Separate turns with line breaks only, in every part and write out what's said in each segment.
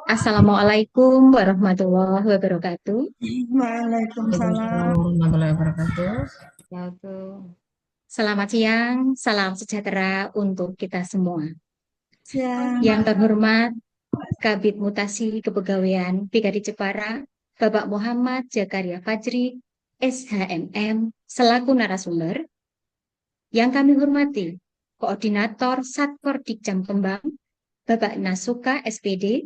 Assalamualaikum warahmatullahi wabarakatuh.
Waalaikumsalam.
Waalaikumsalam warahmatullahi wabarakatuh.
Selamat siang, salam sejahtera untuk kita semua.
Siang.
Yang terhormat Kabid Mutasi Kepegawaian PKD Jepara, Bapak Muhammad Zakaria Fajri, SHMM, selaku narasumber. Yang kami hormati Koordinator Satkor Dikjam Kembang, Bapak Nasuka SPD.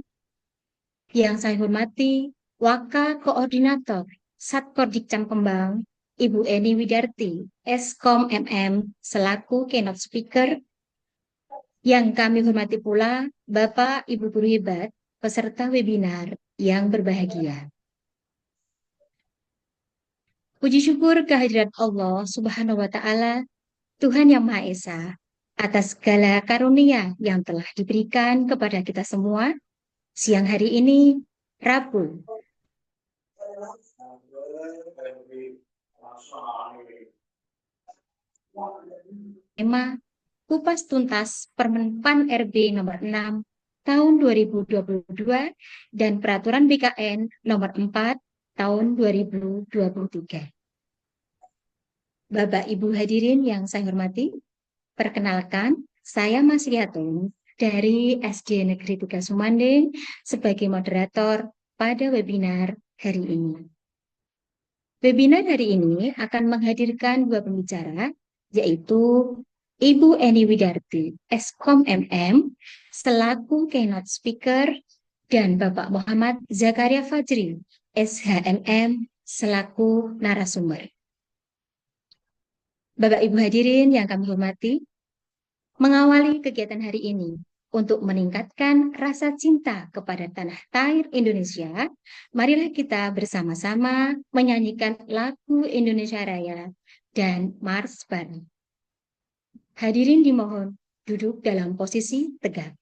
Yang saya hormati Waka Koordinator Satkor Dikjam Kembang, Ibu Eni Widarti, Eskom MM, selaku keynote speaker. Yang kami hormati pula Bapak Ibu Guru Hebat, peserta webinar yang berbahagia. Puji syukur kehadirat Allah Subhanahu wa Ta'ala, Tuhan Yang Maha Esa, atas segala karunia yang telah diberikan kepada kita semua. Siang hari ini, Rabu, tema Kupas Tuntas Permen PAN RB nomor 6 tahun 2022 dan Peraturan BKN nomor 4 tahun 2023. Bapak Ibu hadirin yang saya hormati, perkenalkan saya Mas Liatun dari SD Negeri 3 Sumanding sebagai moderator pada webinar hari ini. Webinar hari ini akan menghadirkan dua pembicara, yaitu Ibu Eni Widarti, Eskom MM, selaku keynote speaker, dan Bapak Muhammad Zakaria Fajri, SHMM, selaku narasumber. Bapak Ibu hadirin yang kami hormati, mengawali kegiatan hari ini untuk meningkatkan rasa cinta kepada tanah air Indonesia, marilah kita bersama-sama menyanyikan lagu Indonesia Raya dan Mars bareng. Hadirin dimohon duduk dalam posisi tegak.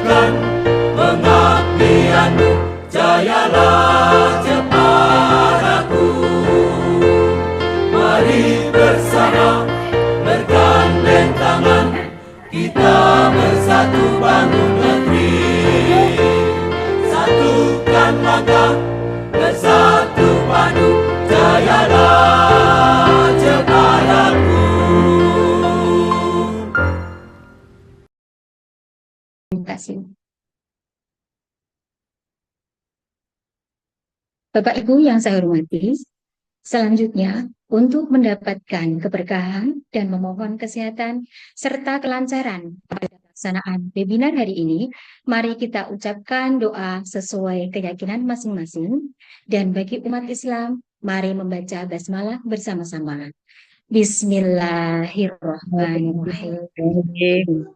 banggakan pengabdianmu, jayalah Jeparaku. Mari bersama bergandeng tangan, kita bersatu bangun negeri. Satukan langkah, bersatu padu, jayalah Jeparaku.
Terima kasih. Bapak Ibu yang saya hormati, selanjutnya untuk mendapatkan keberkahan dan memohon kesehatan serta kelancaran pada pelaksanaan webinar hari ini, mari kita ucapkan doa sesuai keyakinan masing-masing. Dan bagi umat Islam, mari membaca basmalah bersama-sama. Bismillahirrahmanirrahim.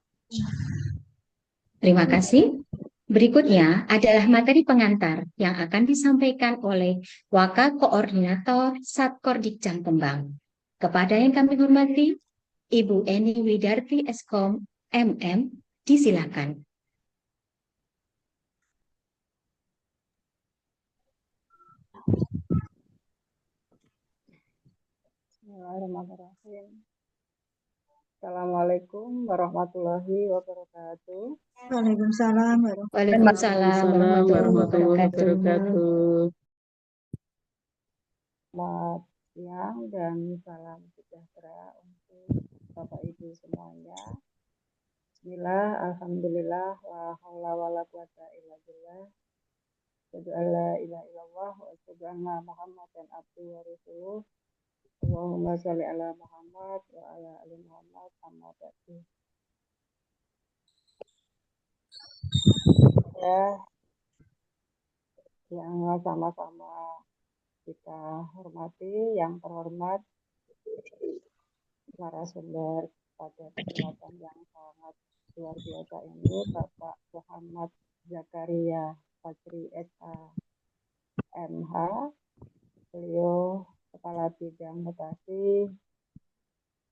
Terima kasih. Berikutnya adalah materi pengantar yang akan disampaikan oleh Wakil Koordinator Satkordikjang Kembang. Kepada yang kami hormati, Ibu Eni Widarti Eskom, MM, disilakan.
Bismillahirrahmanirrahim. Assalamualaikum warahmatullahi wabarakatuh.
Waalaikumsalam warahmatullahi
Waalaikumsalam warahmatullahi wabarakatuh.
Selamat siang dan salam sejahtera untuk Bapak Ibu semuanya. Bismillah, alhamdulillah, la haula wala quwata illa billah. Asyhadu an la ilaha illallah wa asyhadu anna Muhammadan abduhu wa rasuluh. Allahumma sholli ala Muhammad wa ala ali Muhammad amma ba'du. Ya, yang sama-sama kita hormati, yang terhormat narasumber pada kesempatan yang sangat luar biasa ini, Bapak Muhammad Zakaria Fajri SHMH. Beliau Kepala Bidang Mutasi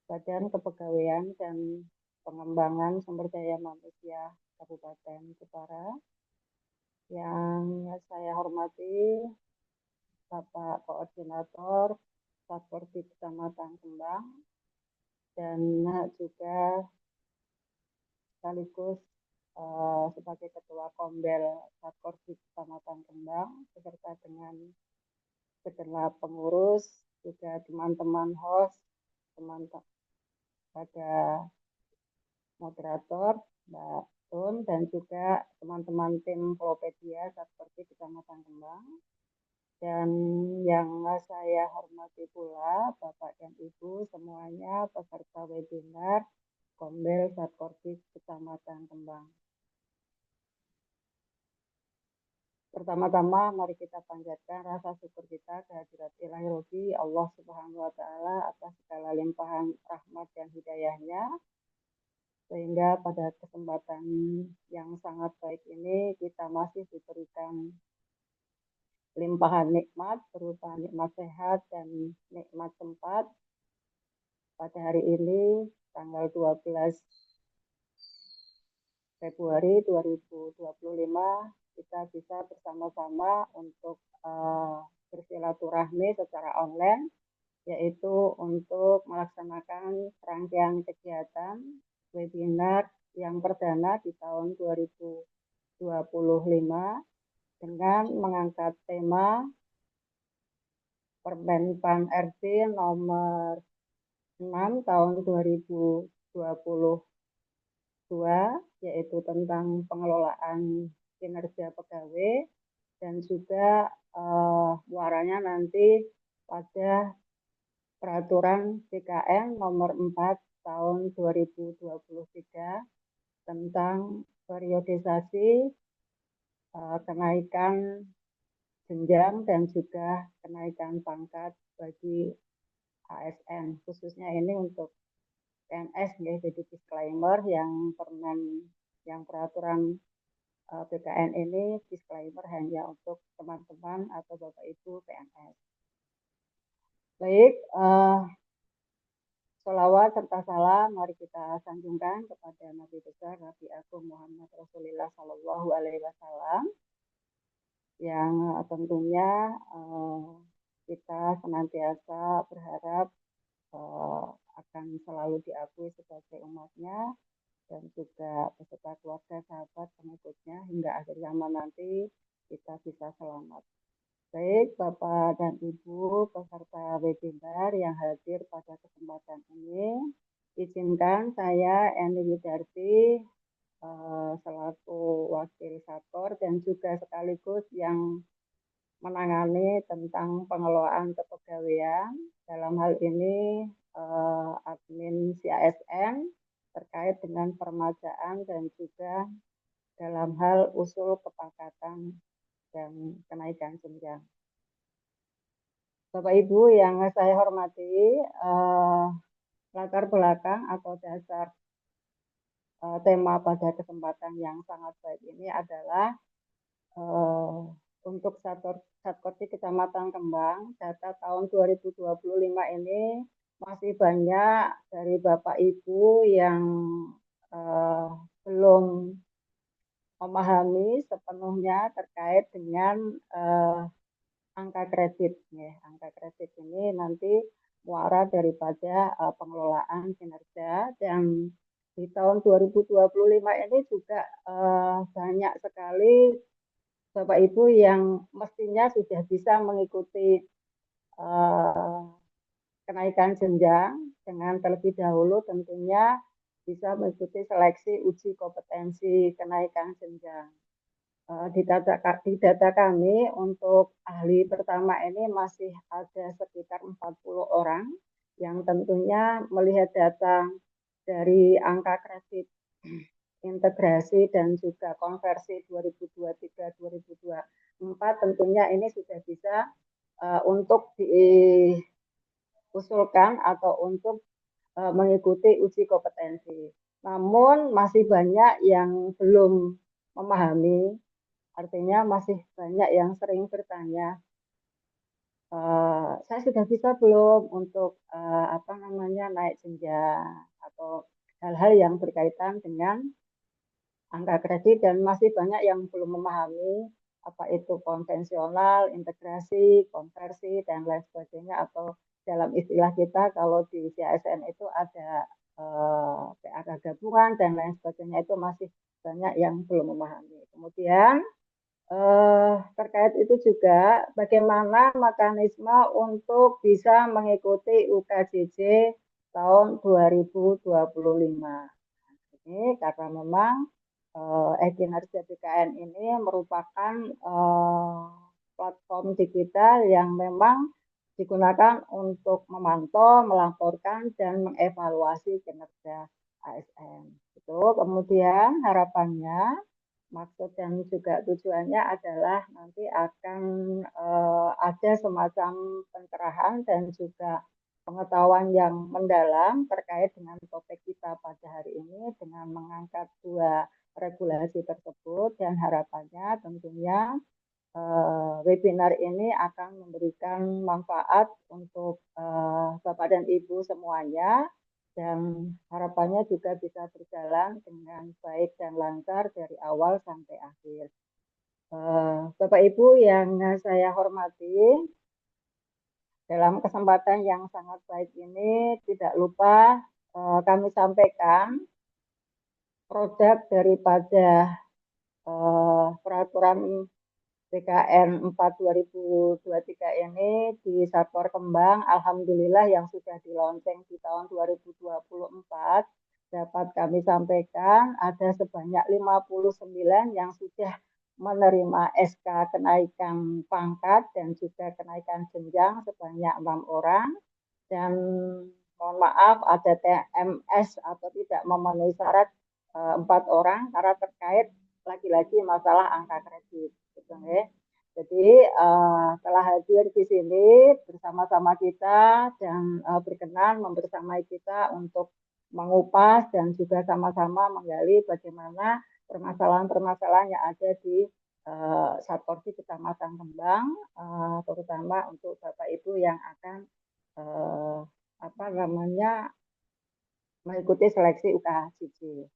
Badan Kepegawaian dan Pengembangan Sumber Daya Manusia Kabupaten Jepara. Yang saya hormati Bapak Koordinator Satpordi Kecamatan Kembang dan juga sekaligus sebagai Ketua Kombel Satpordi Kecamatan Kembang beserta dengan segenap pengurus, juga teman-teman host, teman-teman pada moderator, Mbak Tun, dan juga teman-teman tim Polopedia Satpordi Kecamatan Kembang. Dan yang saya hormati pula Bapak dan Ibu semuanya peserta webinar Kombel Satpordi Kecamatan Kembang. Pertama-tama mari kita panjatkan rasa syukur kita kehadirat Ilahi Robi Allah Subhanahu wa Ta'ala atas segala limpahan rahmat dan hidayahnya, sehingga pada kesempatan yang sangat baik ini kita masih diberikan limpahan nikmat berupa nikmat sehat dan nikmat tempat. Pada hari ini tanggal 12 Februari 2025 kita bisa bersama-sama untuk bersilaturahmi secara online, yaitu untuk melaksanakan rangkaian kegiatan webinar yang perdana di tahun 2025 dengan mengangkat tema Permen Pan RB nomor 6 tahun 2022, yaitu tentang pengelolaan kinerja pegawai, dan juga muaranya nanti pada peraturan BKN nomor 4 tahun 2023 tentang periodisasi kenaikan jenjang dan juga kenaikan pangkat bagi ASN, khususnya ini untuk PNS ya. Jadi disclaimer yang peraturan BKN ini disclaimer hanya untuk teman-teman atau Bapak Ibu PNS. Baik, Sholawat serta salam mari kita sanjungkan kepada Nabi besar Nabi Agung Muhammad Rasulullah Shallallahu Alaihi Wasallam yang tentunya kita senantiasa berharap akan selalu diakui sebagai umatnya dan juga beserta keluarga, sahabat, pengikutnya hingga akhir zaman nanti kita bisa selamat. Baik Bapak dan Ibu peserta webinar yang hadir pada kesempatan ini, izinkan saya Eni Widarti selaku Wakil Sator dan juga sekaligus yang menangani tentang pengelolaan kepegawaian, dalam hal ini admin CASN terkait dengan permajaan dan juga dalam hal usul kepangkatan dan kenaikan jenjang. Bapak Ibu yang saya hormati, latar belakang atau dasar tema pada kesempatan yang sangat baik ini adalah untuk Satkorti Kecamatan Kembang, data tahun 2025 ini masih banyak dari Bapak Ibu yang belum memahami sepenuhnya terkait dengan angka kredit. Angka kredit ini nanti muara daripada pengelolaan kinerja, dan di tahun 2025 ini juga banyak sekali Bapak Ibu yang mestinya sudah bisa mengikuti kenaikan jenjang dengan terlebih dahulu tentunya bisa mengikuti seleksi uji kompetensi kenaikan jenjang. Di data kami untuk ahli pertama ini masih ada sekitar 40 orang yang tentunya melihat data dari angka kredit integrasi dan juga konversi 2023-2024 tentunya ini sudah bisa untuk diusulkan atau untuk mengikuti uji kompetensi. Namun masih banyak yang belum memahami, artinya masih banyak yang sering bertanya, saya sudah bisa belum untuk naik jenjang atau hal-hal yang berkaitan dengan angka kredit, dan masih banyak yang belum memahami apa itu konvensional, integrasi, konversi, dan lain sebagainya, atau dalam istilah kita kalau di CASN itu ada PAK gabungan dan lain sebagainya, itu masih banyak yang belum memahami. Kemudian terkait itu juga bagaimana mekanisme untuk bisa mengikuti UKJJ tahun 2025. Ini karena memang e-kinerja BKN ini merupakan platform digital yang memang digunakan untuk memantau, melaporkan, dan mengevaluasi kinerja ASN. Itu kemudian harapannya, maksud dan juga tujuannya adalah nanti akan ada semacam pencerahan dan juga pengetahuan yang mendalam terkait dengan topik kita pada hari ini dengan mengangkat dua regulasi tersebut, dan harapannya tentunya webinar ini akan memberikan manfaat untuk Bapak dan Ibu semuanya, dan harapannya juga bisa berjalan dengan baik dan lancar dari awal sampai akhir. Bapak Ibu yang saya hormati, dalam kesempatan yang sangat baik ini tidak lupa kami sampaikan produk daripada peraturan BKN 4 2023 ini di Satpol Kembang, alhamdulillah yang sudah dilonceng di tahun 2024, dapat kami sampaikan ada sebanyak 59 yang sudah menerima SK kenaikan pangkat dan juga kenaikan jenjang sebanyak 6 orang, dan mohon maaf ada TMS atau tidak memenuhi syarat 4 orang karena terkait lagi-lagi masalah angka kredit. Gitu, ya. Jadi telah hadir di sini bersama-sama kita dan berkenan membersamai kita untuk mengupas dan juga sama-sama menggali bagaimana permasalahan-permasalahan yang ada di Satkorti Kecamatan Kembang, terutama untuk Bapak Ibu yang akan mengikuti seleksi UKHJJ.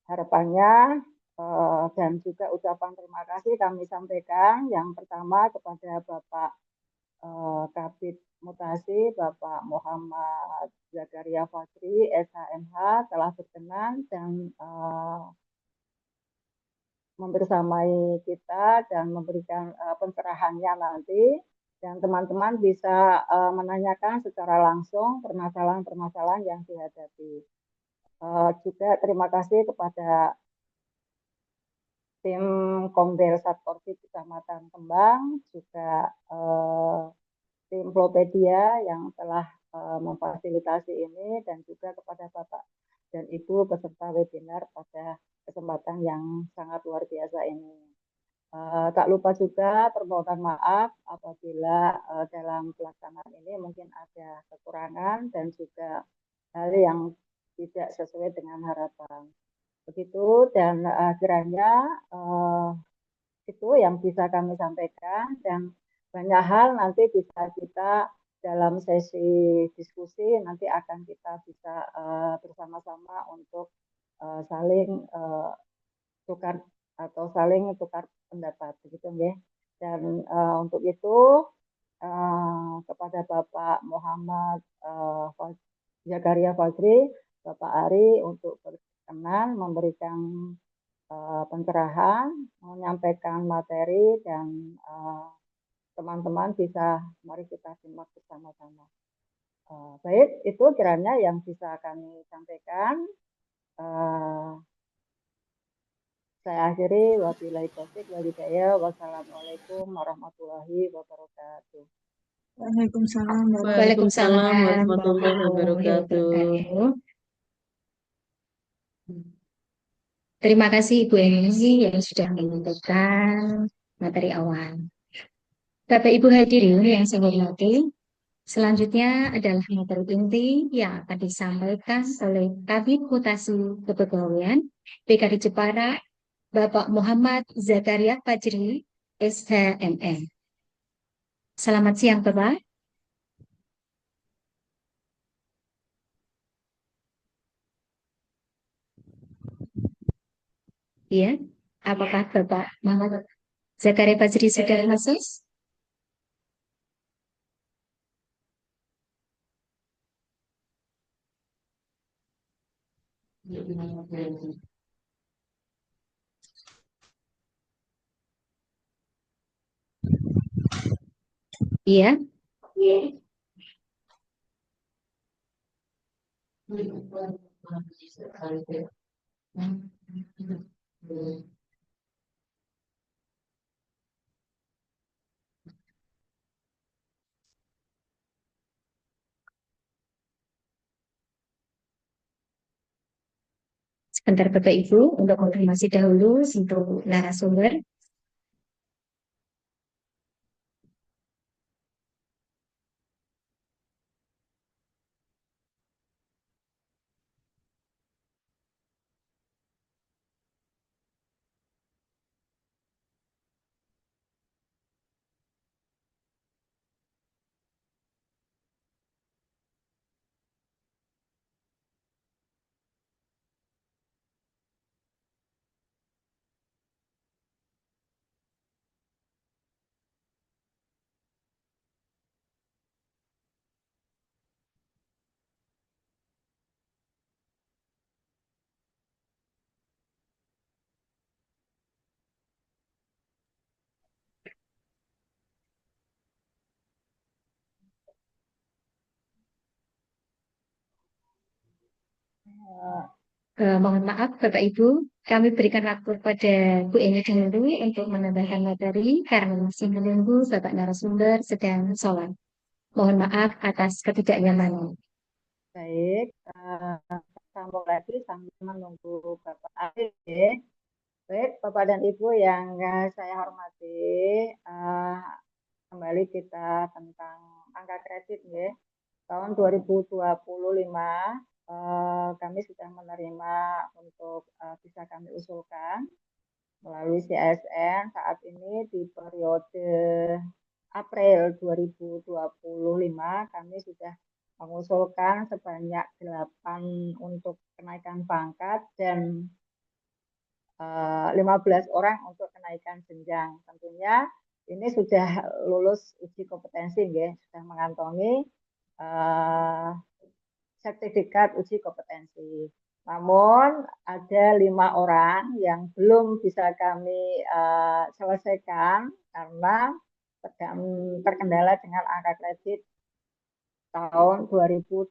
Harapannya dan juga ucapan terima kasih kami sampaikan yang pertama kepada Bapak Kabid Mutasi Bapak Muhammad Zakaria Fajri SHMH telah berkenan dan membersamai kita dan memberikan pencerahannya nanti, dan teman-teman bisa menanyakan secara langsung permasalahan-permasalahan yang dihadapi. Juga terima kasih kepada tim Kombel Satkorpi Kecamatan Kembang, juga tim Plopedia yang telah memfasilitasi ini, dan juga kepada Bapak dan Ibu peserta webinar pada kesempatan yang sangat luar biasa ini. Tak lupa juga permohonan maaf apabila dalam pelaksanaan ini mungkin ada kekurangan dan juga hal yang tidak sesuai dengan harapan. Begitu, dan kiranya itu yang bisa kami sampaikan, dan banyak hal nanti bisa kita dalam sesi diskusi nanti akan kita bisa bersama-sama untuk saling tukar atau saling tukar pendapat begitu ya. Dan untuk itu kepada Bapak Muhammad Zakaria Fajri, Bapak Ari untuk berkenan memberikan pencerahan, menyampaikan materi, dan teman-teman bisa mari kita simak bersama-sama. Baik, itu kiranya yang bisa kami sampaikan. Saya akhiri, wabillahi taufiq wal hidayah. Wassalamualaikum warahmatullahi wabarakatuh.
Waalaikumsalam
Waalaikumsalam
warahmatullahi wabarakatuh.
Terima kasih Ibu Eni yang sudah menyampaikan materi awal. Bapak Ibu hadirin yang saya hormati, selanjutnya adalah materi inti yang akan disampaikan oleh Kabid Mutasi Kepegawaian PKD Jepara, Bapak Muhammad Zakaria Fajri, SHMM. Selamat siang, Bapak. Iya, apakah Bapak Muhammad Zakaria Fajri sudah masuk? Iya. Sebentar Bapak Ibu untuk konfirmasi dahulu untuk narasumber. Mohon maaf Bapak Ibu, kami berikan waktu pada Bu Eni dahulu untuk menambahkan materi karena masih menunggu Bapak narasumber sedang sholat. Mohon maaf atas ketidaknyamanan.
Baik, sambung lagi sambil menunggu Bapak Ari. Baik, Bapak dan Ibu yang saya hormati, kembali kita tentang angka kredit ya. Tahun 2025 kami sudah menerima untuk bisa kami usulkan melalui CSN saat ini di periode April 2025 kami sudah mengusulkan sebanyak 8 untuk kenaikan pangkat dan 15 orang untuk kenaikan jenjang. Tentunya ini sudah lulus uji kompetensi, ya, sudah mengantongi sertifikat uji kompetensi. Namun ada 5 orang yang belum bisa kami selesaikan karena terkendala dengan angka kredit tahun 2024,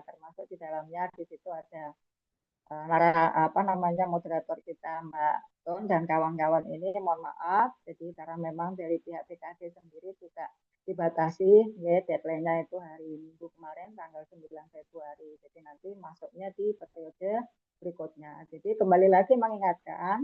termasuk di dalamnya di situ ada moderator kita Mbak Tun dan kawan-kawan ini, mohon maaf, jadi karena memang dari pihak PKD sendiri juga dibatasi, ya, deadline-nya itu hari Minggu kemarin tanggal 9 Februari, jadi nanti masuknya di periode berikutnya. Jadi kembali lagi mengingatkan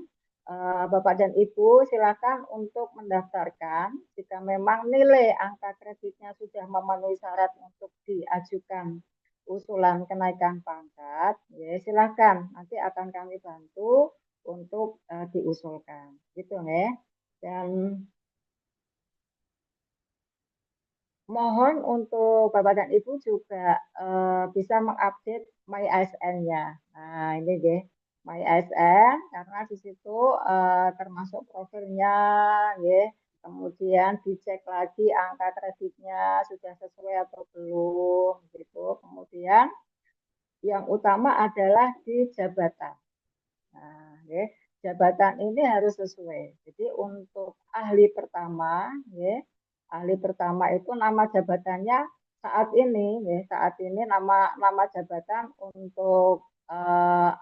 Bapak dan Ibu silakan untuk mendaftarkan jika memang nilai angka kreditnya sudah memenuhi syarat untuk diajukan usulan kenaikan pangkat, ya silakan, nanti akan kami bantu untuk diusulkan, gitu ya. Dan mohon untuk Bapak dan Ibu juga bisa mengupdate My ASN-nya. Nah, ini deh My ASN, karena di situ termasuk profilnya, ya. Kemudian dicek lagi angka kreditnya sudah sesuai atau belum, gitu. Kemudian yang utama adalah di jabatan. Nah, ya, jabatan ini harus sesuai. Jadi untuk ahli pertama, ya, ahli pertama itu nama jabatannya saat ini, ya, saat ini nama jabatan untuk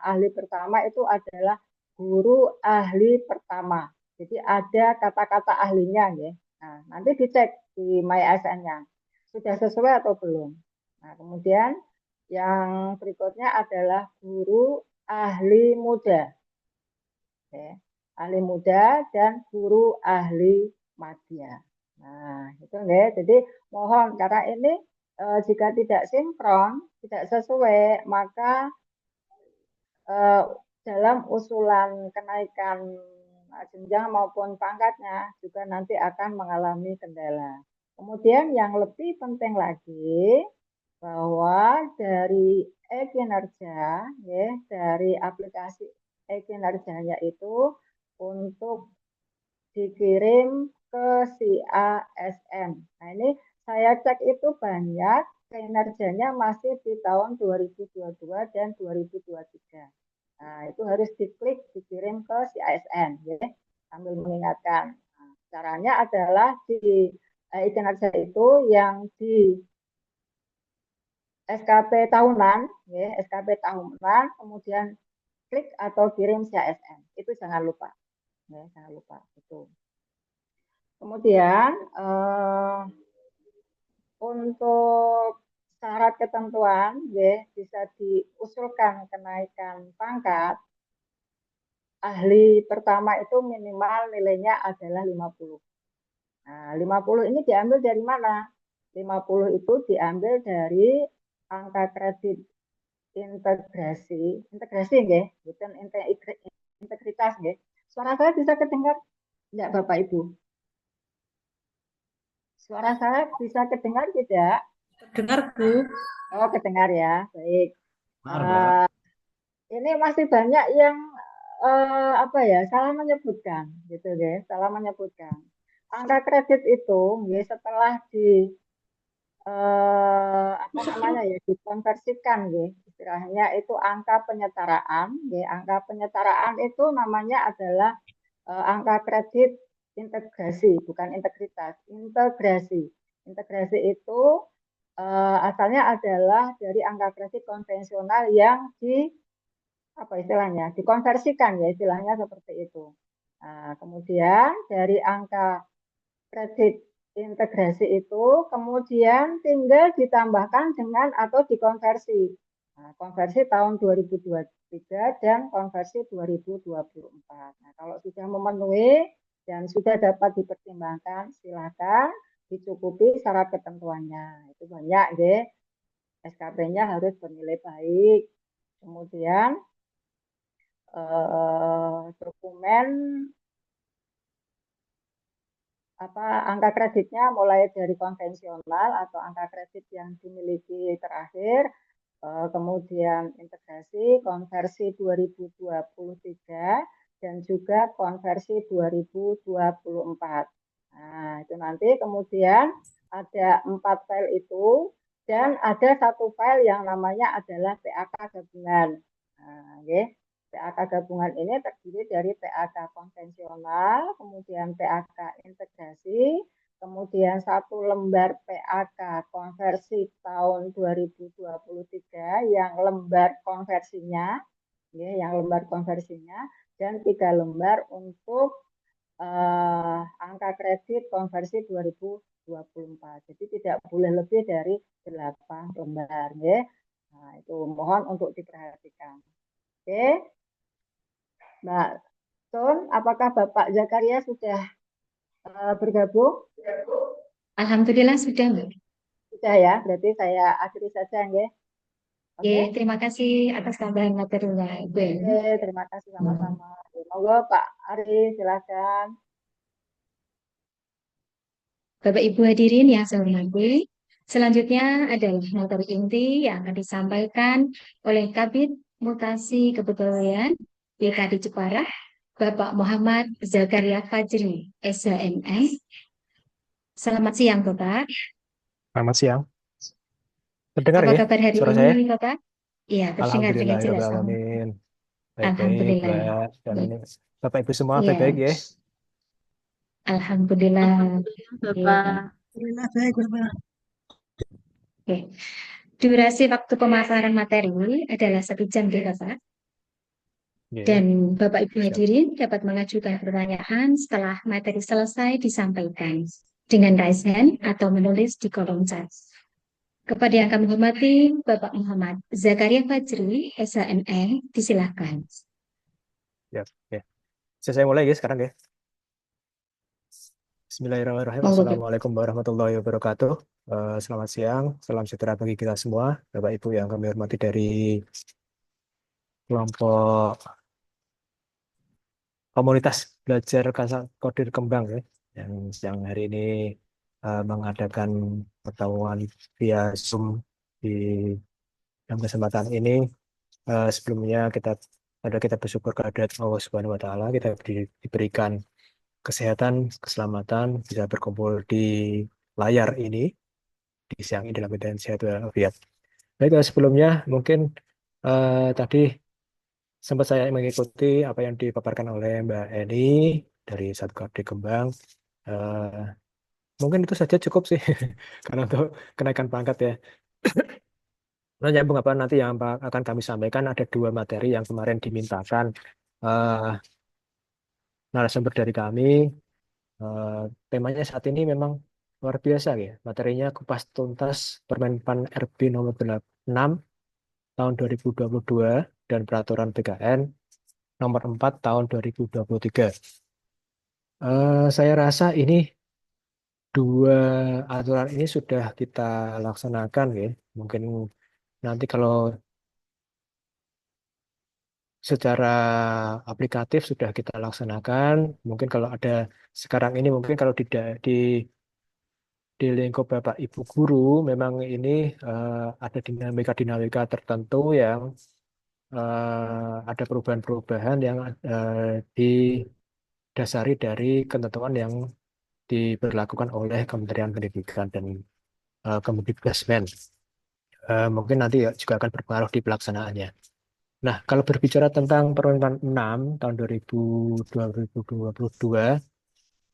ahli pertama itu adalah guru ahli pertama. Jadi ada kata-kata ahlinya, ya. Nah, nanti dicek di MyASN-nya sudah sesuai atau belum. Nah, kemudian yang berikutnya adalah guru ahli muda, ya. Ahli muda dan guru ahli madya. Nah, itu ya. Jadi mohon karena ini jika tidak sinkron, tidak sesuai, maka dalam usulan kenaikan jenjang maupun pangkatnya juga nanti akan mengalami kendala. Kemudian yang lebih penting lagi bahwa dari e-kinerja, ya, dari aplikasi e-kinerjanya itu untuk dikirim ke si ASN. Nah, ini saya cek itu banyak kinerjanya masih di tahun 2022 dan 2023. Nah, itu harus diklik dikirim ke si ASN, ya, sambil mengingatkan. Nah, caranya adalah di kinerja itu yang di SKP tahunan, ya, SKP tahunan, kemudian klik atau kirim CSN. Itu jangan lupa, ya, jangan lupa itu. Kemudian untuk syarat ketentuan, ya, bisa diusulkan kenaikan pangkat. Ahli pertama itu minimal nilainya adalah 50. Nah, 50 ini diambil dari mana? 50 itu diambil dari angka kredit integrasi nggih, bukan integritas nggih. Suara saya bisa kedengar enggak Bapak Ibu? Suara saya bisa kedengar tidak?
Dengar, Bu.
Oh, kedengar ya. Baik. Ini masih banyak yang salah menyebutkan gitu deh, salah menyebutkan. Angka kredit itu nggih setelah di dikonversikan, ya, istilahnya itu angka penyetaraan, ya, angka penyetaraan itu namanya adalah angka kredit integrasi, bukan integritas, integrasi itu asalnya adalah dari angka kredit konvensional yang dikonversikan, ya, istilahnya seperti itu. Nah, kemudian dari angka kredit integrasi itu kemudian tinggal ditambahkan dengan atau dikonversi. Nah, konversi tahun 2023 dan konversi 2024. Nah, kalau sudah memenuhi dan sudah dapat dipertimbangkan, silakan dicukupi syarat ketentuannya. Itu banyak, deh. SKP-nya harus bernilai baik. Kemudian dokumen angka kreditnya mulai dari konvensional atau angka kredit yang dimiliki terakhir, kemudian integrasi, konversi 2023, dan juga konversi 2024. Nah, itu nanti kemudian ada 4 file itu, dan ada satu file yang namanya adalah PAK gabungan. Nah, okay. PAK gabungan ini terdiri dari PAK konvensional, kemudian PAK integrasi, kemudian satu lembar PAK konversi tahun 2023 yang lembar konversinya, dan 3 lembar untuk angka kredit konversi 2024. Jadi tidak boleh lebih dari 8 lembar. Ya. Nah, itu mohon untuk diperhatikan. Oke. Mbak Sun, apakah Bapak Zakaria sudah bergabung?
Alhamdulillah sudah, Mbak.
Sudah ya, berarti saya akhiri saja, ya.
Oke, terima kasih atas tambahan materinya, Ibu.
Oke, terima kasih sama-sama. Monggo Pak Ari, silakan.
Bapak Ibu hadirin yang saya hormati, selanjutnya adalah materi inti yang akan disampaikan oleh Kabid Mutasi Kepegawaian BKD Jepara, Bapak Muhammad Zakaria Fajri, SHMM. Selamat siang, Bapak.
Selamat siang. Terdengar
Apa
ya
kabar hari
suara
ini,
saya?
Bapak? Iya, terdengar dengan jelas.
Alhamdulillahirobbilalamin. Baik-baik,
Alhamdulillah.
Mbak. Dan ini Bapak Ibu semua
Iya.
baik-baik ya?
Alhamdulillah.
Bapak.
Alhamdulillah baik, Bapak.
Oke. Durasi waktu pemaparan materi adalah 1 jam, ya, Bapak.
Oke,
Dan Bapak Ibu
siap.
hadirin dapat mengajukan pertanyaan setelah materi selesai disampaikan dengan raise hand atau menulis di kolom chat. Kepada yang kami hormati, Bapak Muhammad Zakaria Fajri, SHMM, disilahkan.
Siap. Oke. Bisa saya mulai ya sekarang ya? Bismillahirrahmanirrahim.
Monggo, Bapak.
Assalamualaikum warahmatullahi wabarakatuh. Selamat siang, salam sejahtera bagi kita semua, Bapak Ibu yang kami hormati dari kelompok komunitas belajar kodir kembang ya, yang hari ini mengadakan pertemuan via Zoom di dalam kesempatan ini. Sebelumnya kita bersyukur kehadirat Allah Subhanahu Wa Taala, kita diberikan kesehatan, keselamatan, bisa berkumpul di layar ini di siang ini dalam keadaan sehat walafiat. Baik, sebelumnya mungkin tadi sempat saya mengikuti apa yang dipaparkan oleh Mbak Eni dari Satkodir Kembang. Mungkin itu saja cukup sih karena untuk kenaikan pangkat ya. Nah, nyambung apa nanti yang akan kami sampaikan, ada 2 materi yang kemarin dimintakan narasumber dari kami. Temanya saat ini memang luar biasa ya. Materinya kupas tuntas Permenpan RB nomor 6 tahun 2022 dan peraturan BKN nomor 4 tahun 2023. Saya rasa ini 2 aturan ini sudah kita laksanakan ya. Mungkin nanti kalau secara aplikatif sudah kita laksanakan. Mungkin kalau ada sekarang ini, mungkin kalau di di lingkup Bapak Ibu guru, memang ini ada dinamika-dinamika tertentu yang ada perubahan-perubahan yang didasari dari ketentuan yang diberlakukan oleh Kementerian Pendidikan dan Kemendikbudrismen. Mungkin nanti juga akan berpengaruh di pelaksanaannya. Nah, kalau berbicara tentang Permenpan 6 tahun 2022,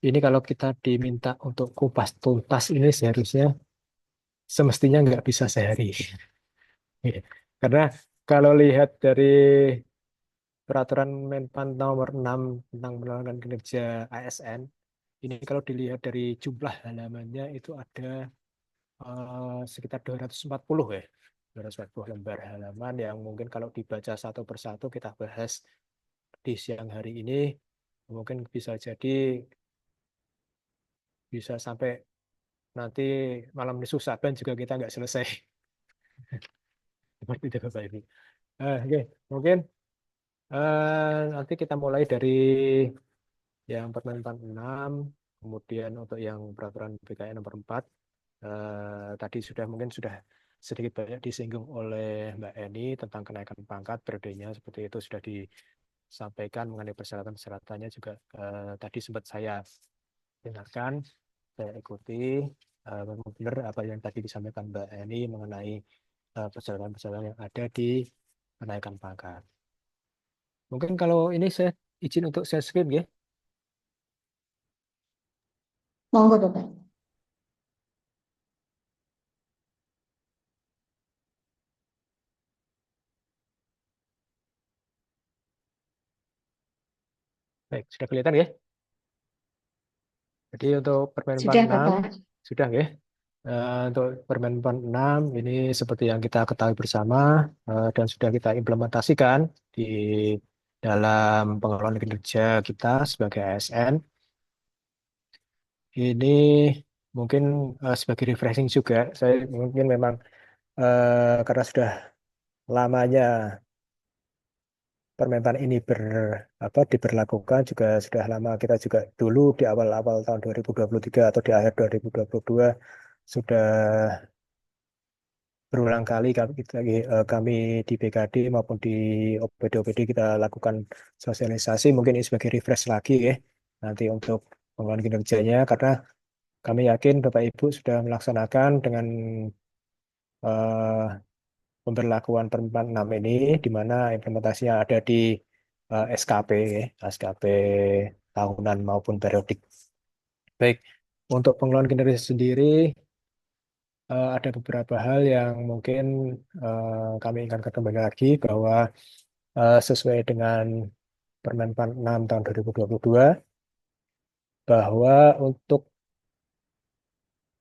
ini kalau kita diminta untuk kupas tuntas ini seharusnya semestinya nggak bisa sehari. Karena kalau lihat dari peraturan Menpan nomor 6 tentang menjalankan kinerja ASN, ini kalau dilihat dari jumlah halamannya itu ada sekitar 240 ya. 240 lembar halaman yang mungkin kalau dibaca satu persatu kita bahas di siang hari ini, mungkin bisa jadi bisa sampai nanti malam Nisfu Saban juga kita nggak selesai. Seperti itu Bapak Ibu. Oke, mungkin nanti kita mulai dari yang Permenpan 6, Kemudian untuk yang peraturan BKN nomor 4 tadi mungkin sudah sedikit banyak disinggung oleh Mbak Eni tentang kenaikan pangkat periodenya, seperti itu sudah disampaikan. Mengenai persyaratan-persyaratannya juga tadi sempat saya dengarkan, saya ikuti benar apa yang tadi disampaikan Mbak Eni mengenai persyaratan-persyaratan yang ada di kenaikan pangkat. Mungkin kalau ini saya izin untuk share screen ya.
Monggo Bapak.
Baik, sudah kelihatan ya? Jadi untuk Permen
Sudah
46
Bapak.
sudah ya. Untuk Permen 46 ini seperti yang kita ketahui bersama dan sudah kita implementasikan di dalam pengelolaan kinerja kita sebagai ASN. Ini mungkin sebagai refreshing juga, saya mungkin memang karena sudah lamanya permentan ini diberlakukan, juga sudah lama kita juga dulu di awal-awal tahun 2023 atau di akhir 2022 sudah berulang kali kami di BKD maupun di OPD-OPD kita lakukan sosialisasi. Mungkin ini sebagai refresh lagi ya nanti untuk pengelolaan kinerjanya, karena kami yakin Bapak Ibu sudah melaksanakan dengan eh, pemberlakuan Permen 6 ini, di mana implementasinya ada di SKP, ya, SKP tahunan maupun periodik. Baik, untuk pengelolaan kinerja sendiri ada beberapa hal yang mungkin kami inginkan kembali lagi, bahwa sesuai dengan Permen 6 tahun 2022, bahwa untuk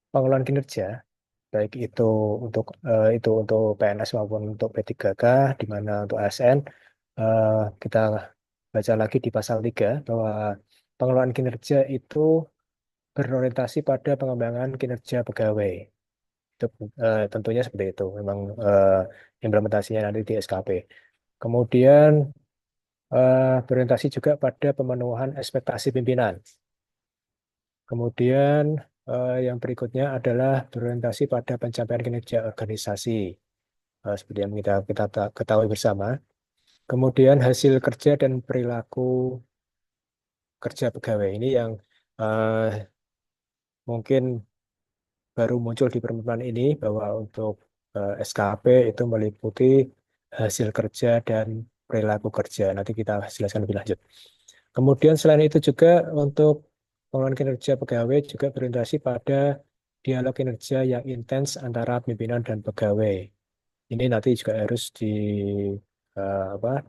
pengelolaan kinerja, baik itu untuk PNS maupun untuk P3K, di mana untuk ASN eh, kita baca lagi di pasal 3 bahwa pengelolaan kinerja itu berorientasi pada pengembangan kinerja pegawai. Itu tentunya seperti itu. Memang implementasinya nanti di SKP. Kemudian berorientasi juga pada pemenuhan ekspektasi pimpinan. Kemudian yang berikutnya adalah berorientasi pada pencapaian kinerja organisasi, seperti yang kita ketahui bersama. Kemudian hasil kerja dan perilaku kerja pegawai ini yang eh, mungkin baru muncul di pertemuan ini, bahwa untuk SKP itu meliputi hasil kerja dan perilaku kerja. Nanti kita jelaskan lebih lanjut. Kemudian selain itu juga untuk pengelolaan kinerja pegawai juga berorientasi pada dialog kinerja yang intens antara pimpinan dan pegawai. Ini nanti juga harus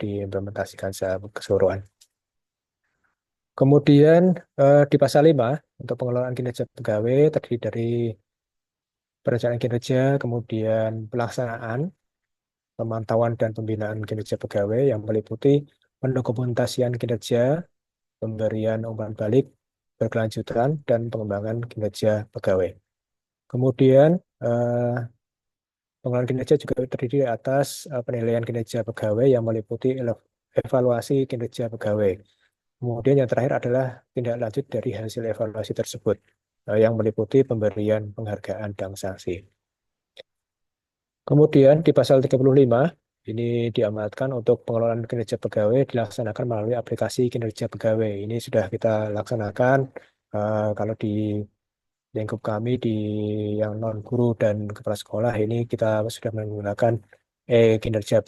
diimplementasikan secara keseluruhan. Kemudian di pasal 5 untuk pengelolaan kinerja pegawai terdiri dari perencanaan kinerja, kemudian pelaksanaan, pemantauan dan pembinaan kinerja pegawai yang meliputi pendokumentasian kinerja, pemberian umpan balik berkelanjutan, dan pengembangan kinerja pegawai. Kemudian pengelolaan kinerja juga terdiri atas penilaian kinerja pegawai yang meliputi evaluasi kinerja pegawai. Kemudian yang terakhir adalah tindak lanjut dari hasil evaluasi tersebut yang meliputi pemberian penghargaan dan sanksi. Kemudian di pasal 35 ini diamanatkan untuk pengelolaan kinerja pegawai dilaksanakan melalui aplikasi kinerja pegawai. Ini sudah kita laksanakan kalau di lingkup kami di yang non guru dan kepala sekolah, ini kita sudah menggunakan kinerja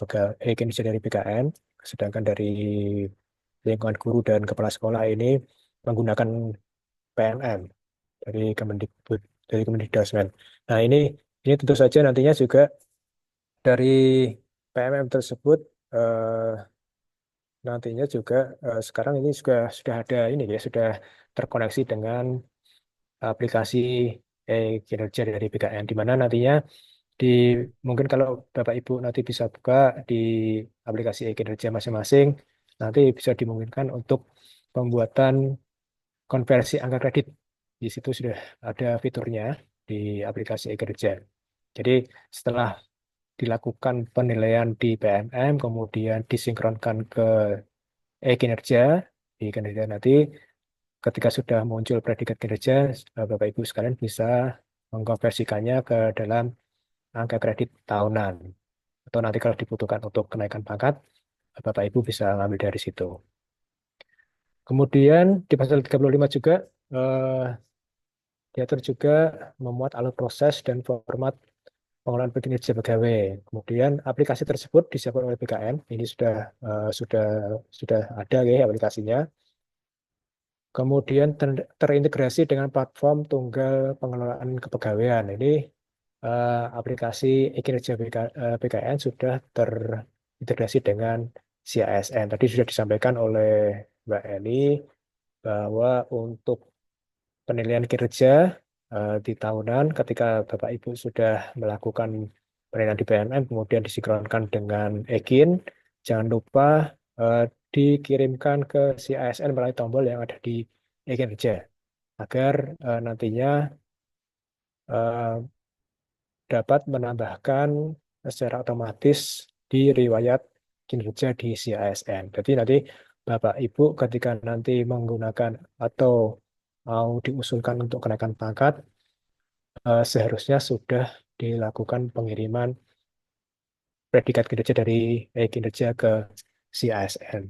dari BKN, sedangkan dari lingkungan guru dan kepala sekolah ini menggunakan PMM dari Kemendikbud, dari Kemendikdasmen. Nah, ini tentu saja nantinya juga dari PMM tersebut eh, nantinya juga sekarang ini juga sudah ada ini ya, sudah terkoneksi dengan aplikasi kinerja dari BKN, di mana nantinya di mungkin kalau Bapak Ibu nanti bisa buka di aplikasi kinerja masing-masing, nanti bisa dimungkinkan untuk pembuatan konversi angka kredit. Di situ sudah ada fiturnya di aplikasi kinerja. Jadi setelah dilakukan penilaian di PMM, kemudian disinkronkan ke kinerja, di kinerja nanti ketika sudah muncul predikat kinerja, Bapak Ibu sekalian bisa mengkonversikannya ke dalam angka kredit tahunan. Atau nanti kalau dibutuhkan untuk kenaikan pangkat, Bapak Ibu bisa ngambil dari situ. Kemudian di pasal 35 juga eh, diatur juga memuat alur proses dan format pengelolaan kinerja pegawai. Kemudian aplikasi tersebut disiapkan oleh BKN. Ini sudah ada ya aplikasinya. Kemudian terintegrasi dengan platform tunggal pengelolaan kepegawaian. Ini aplikasi e-kinerja BKN sudah terintegrasi dengan CASN. Tadi sudah disampaikan oleh Mbak Eni bahwa untuk penilaian kinerja di tahunan ketika Bapak Ibu sudah melakukan penilaian di PNM kemudian disinkronkan dengan EKIN, jangan lupa eh, dikirimkan ke CASN melalui tombol yang ada di e-kinerja agar nantinya eh, dapat menambahkan secara otomatis di riwayat kinerja di CASN. Jadi nanti Bapak Ibu ketika nanti menggunakan atau mau diusulkan untuk kenaikan pangkat, seharusnya sudah dilakukan pengiriman predikat kinerja dari kinerja ke CASN.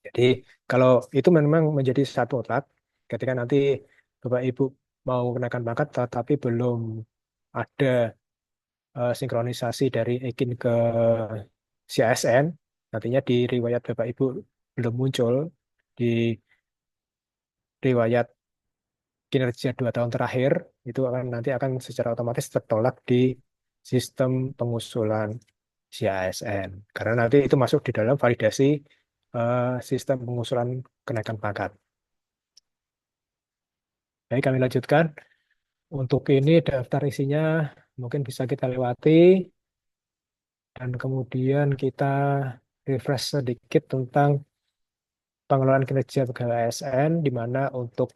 Jadi kalau itu memang menjadi satu mutlak, ketika nanti Bapak Ibu mau kenaikan pangkat tetapi belum ada sinkronisasi dari EKIN ke CASN, nantinya di riwayat Bapak Ibu belum muncul di riwayat kinerja 2 tahun terakhir, itu nanti akan secara otomatis tertolak di sistem pengusulan CASN. Karena nanti itu masuk di dalam validasi sistem pengusulan kenaikan pangkat. Baik, kami lanjutkan. Untuk ini daftar isinya mungkin bisa kita lewati dan kemudian kita refresh sedikit tentang pengelolaan kinerja pegawai ASN, di mana untuk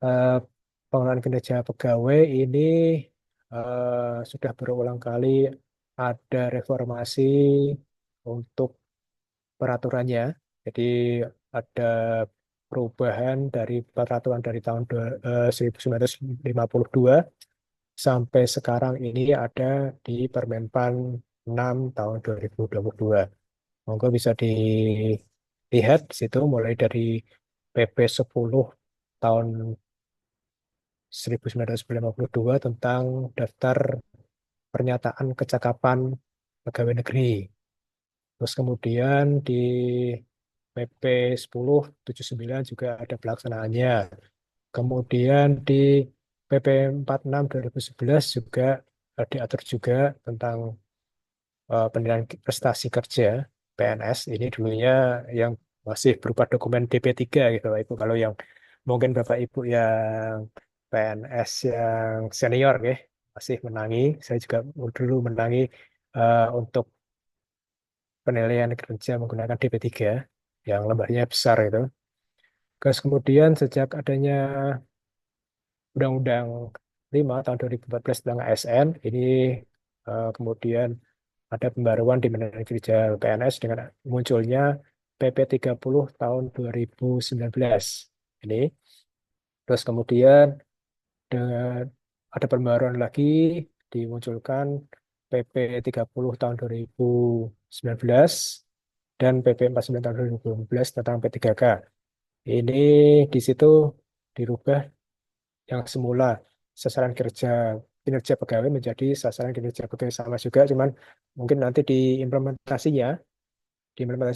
eh, pengelolaan kinerja pegawai ini sudah berulang kali ada reformasi untuk peraturannya. Jadi ada perubahan dari peraturan dari tahun 1952 sampai sekarang ini ada di Permenpan 6 tahun 2022. Monggo bisa dilihat di situ mulai dari PP 10 tahun 1952 tentang daftar pernyataan kecakapan pegawai negeri. Terus kemudian di PP 1079 juga ada pelaksanaannya. Kemudian di PP 46 2011 juga diatur juga tentang penilaian prestasi kerja PNS. Ini dulunya yang masih berupa dokumen DP3 gitu Bapak Ibu. Kalau yang mungkin Bapak Ibu yang PNS yang senior ya masih menangi. Saya juga dulu menangi untuk penilaian kerja menggunakan DP3 yang lembarnya besar itu. Terus kemudian sejak adanya Undang-Undang 5 tahun 2014 tentang ASN, ini kemudian ada pembaruan di penilaian kerja PNS dengan munculnya PP 30 tahun 2019. Ini. Terus kemudian dengan ada pembaruan lagi dimunculkan PP 30 tahun 2019 dan PP 49 tahun 2012 tentang P3K. Ini di situ dirubah yang semula sasaran kerja kinerja pegawai menjadi sasaran kinerja pegawai sama juga, cuman mungkin nanti diimplementasi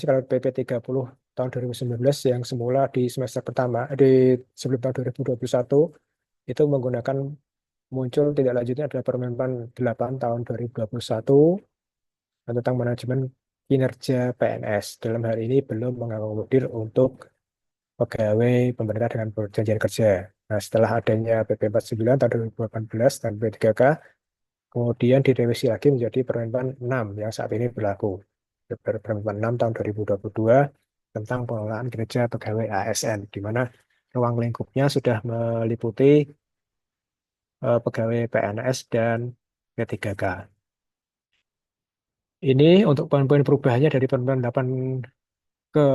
kalau PP 30 tahun 2019 yang semula di semester pertama di sebelum tahun 2021 itu menggunakan muncul tidak lanjutnya adalah Permenpan 8 tahun 2021 tentang manajemen kinerja PNS. Dalam hal ini belum mengakomodir untuk pegawai pemerintah dengan perjanjian kerja. Nah, setelah adanya PP 49 tahun 2018 dan P3K, kemudian direvisi lagi menjadi Permenpan 6 yang saat ini berlaku. Permenpan 6 tahun 2022 tentang pengelolaan kinerja pegawai ASN, di mana ruang lingkupnya sudah meliputi pegawai PNS dan P3K. Ini untuk poin-poin perubahannya dari Permen 8 ke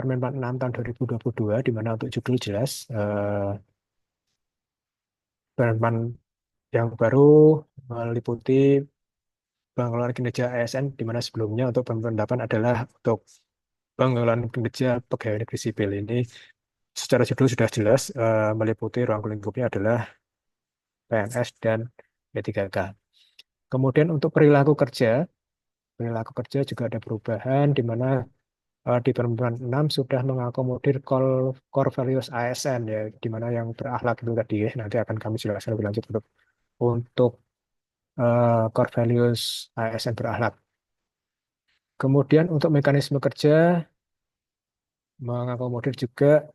Permen 6 tahun 2022, di mana untuk judul jelas Permen yang baru meliputi pengelolaan kinerja ASN, di mana sebelumnya untuk Permen 8 adalah untuk pengelolaan kinerja pegawai negeri sipil. Ini secara judul sudah jelas meliputi ruang lingkupnya adalah PNS dan P3K. Kemudian untuk perilaku kerja juga ada perubahan, di mana di Permen 6 sudah mengakomodir core values ASN, ya, di mana yang berakhlak itu tadi, ya. Nanti akan kami jelaskan lebih lanjut untuk core values ASN berakhlak. Kemudian untuk mekanisme kerja mengakomodir juga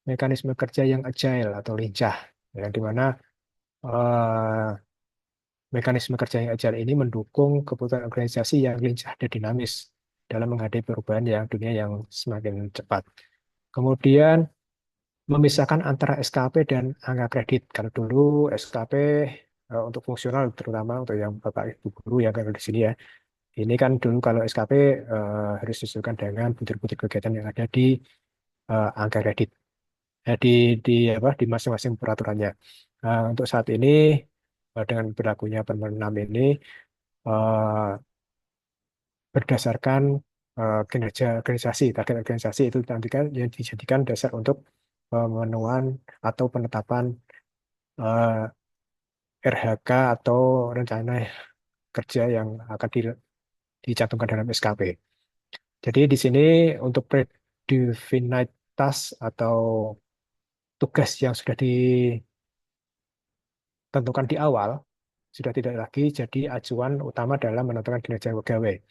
mekanisme kerja yang agile atau lincah, yang di mana eh, mekanisme kerja yang agile ini mendukung kebutuhan organisasi yang lincah dan dinamis dalam menghadapi perubahan dunia yang semakin cepat. Kemudian memisahkan antara SKP dan angka kredit. Kalau dulu SKP untuk fungsional, terutama untuk yang Bapak Ibu guru yang ada di sini, ya. Ini kan dulu kalau SKP harus disesuaikan dengan butir-butir kegiatan yang ada di angka kredit. Di apa di masing-masing peraturannya. Untuk saat ini dengan berlakunya Permen 6 ini eh, berdasarkan kinerja organisasi, target organisasi itu nanti kan yang dijadikan dasar untuk pemenuhan atau penetapan RHK atau rencana kerja yang akan dicantumkan dalam SKP. Jadi di sini untuk predefinite task atau tugas yang sudah ditentukan di awal sudah tidak lagi jadi acuan utama dalam menentukan kinerja pegawai.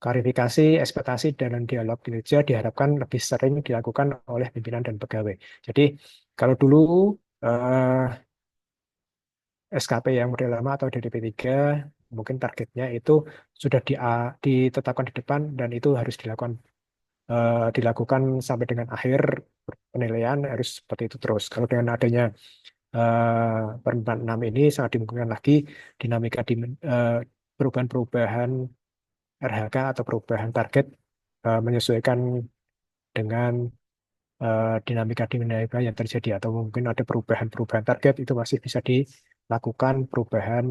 Klarifikasi, ekspektasi, dan dialog kinerja diharapkan lebih sering dilakukan oleh pimpinan dan pegawai. Jadi kalau dulu eh, SKP yang model lama atau DDP3 mungkin targetnya itu sudah ditetapkan di depan dan itu harus dilakukan sampai dengan akhir penilaian harus seperti itu terus. Kalau dengan adanya Permen 6 ini sangat dimungkinkan lagi dinamika perubahan-perubahan RHK atau perubahan target menyesuaikan dengan dinamika yang terjadi, atau mungkin ada perubahan-perubahan target itu masih bisa dilakukan perubahan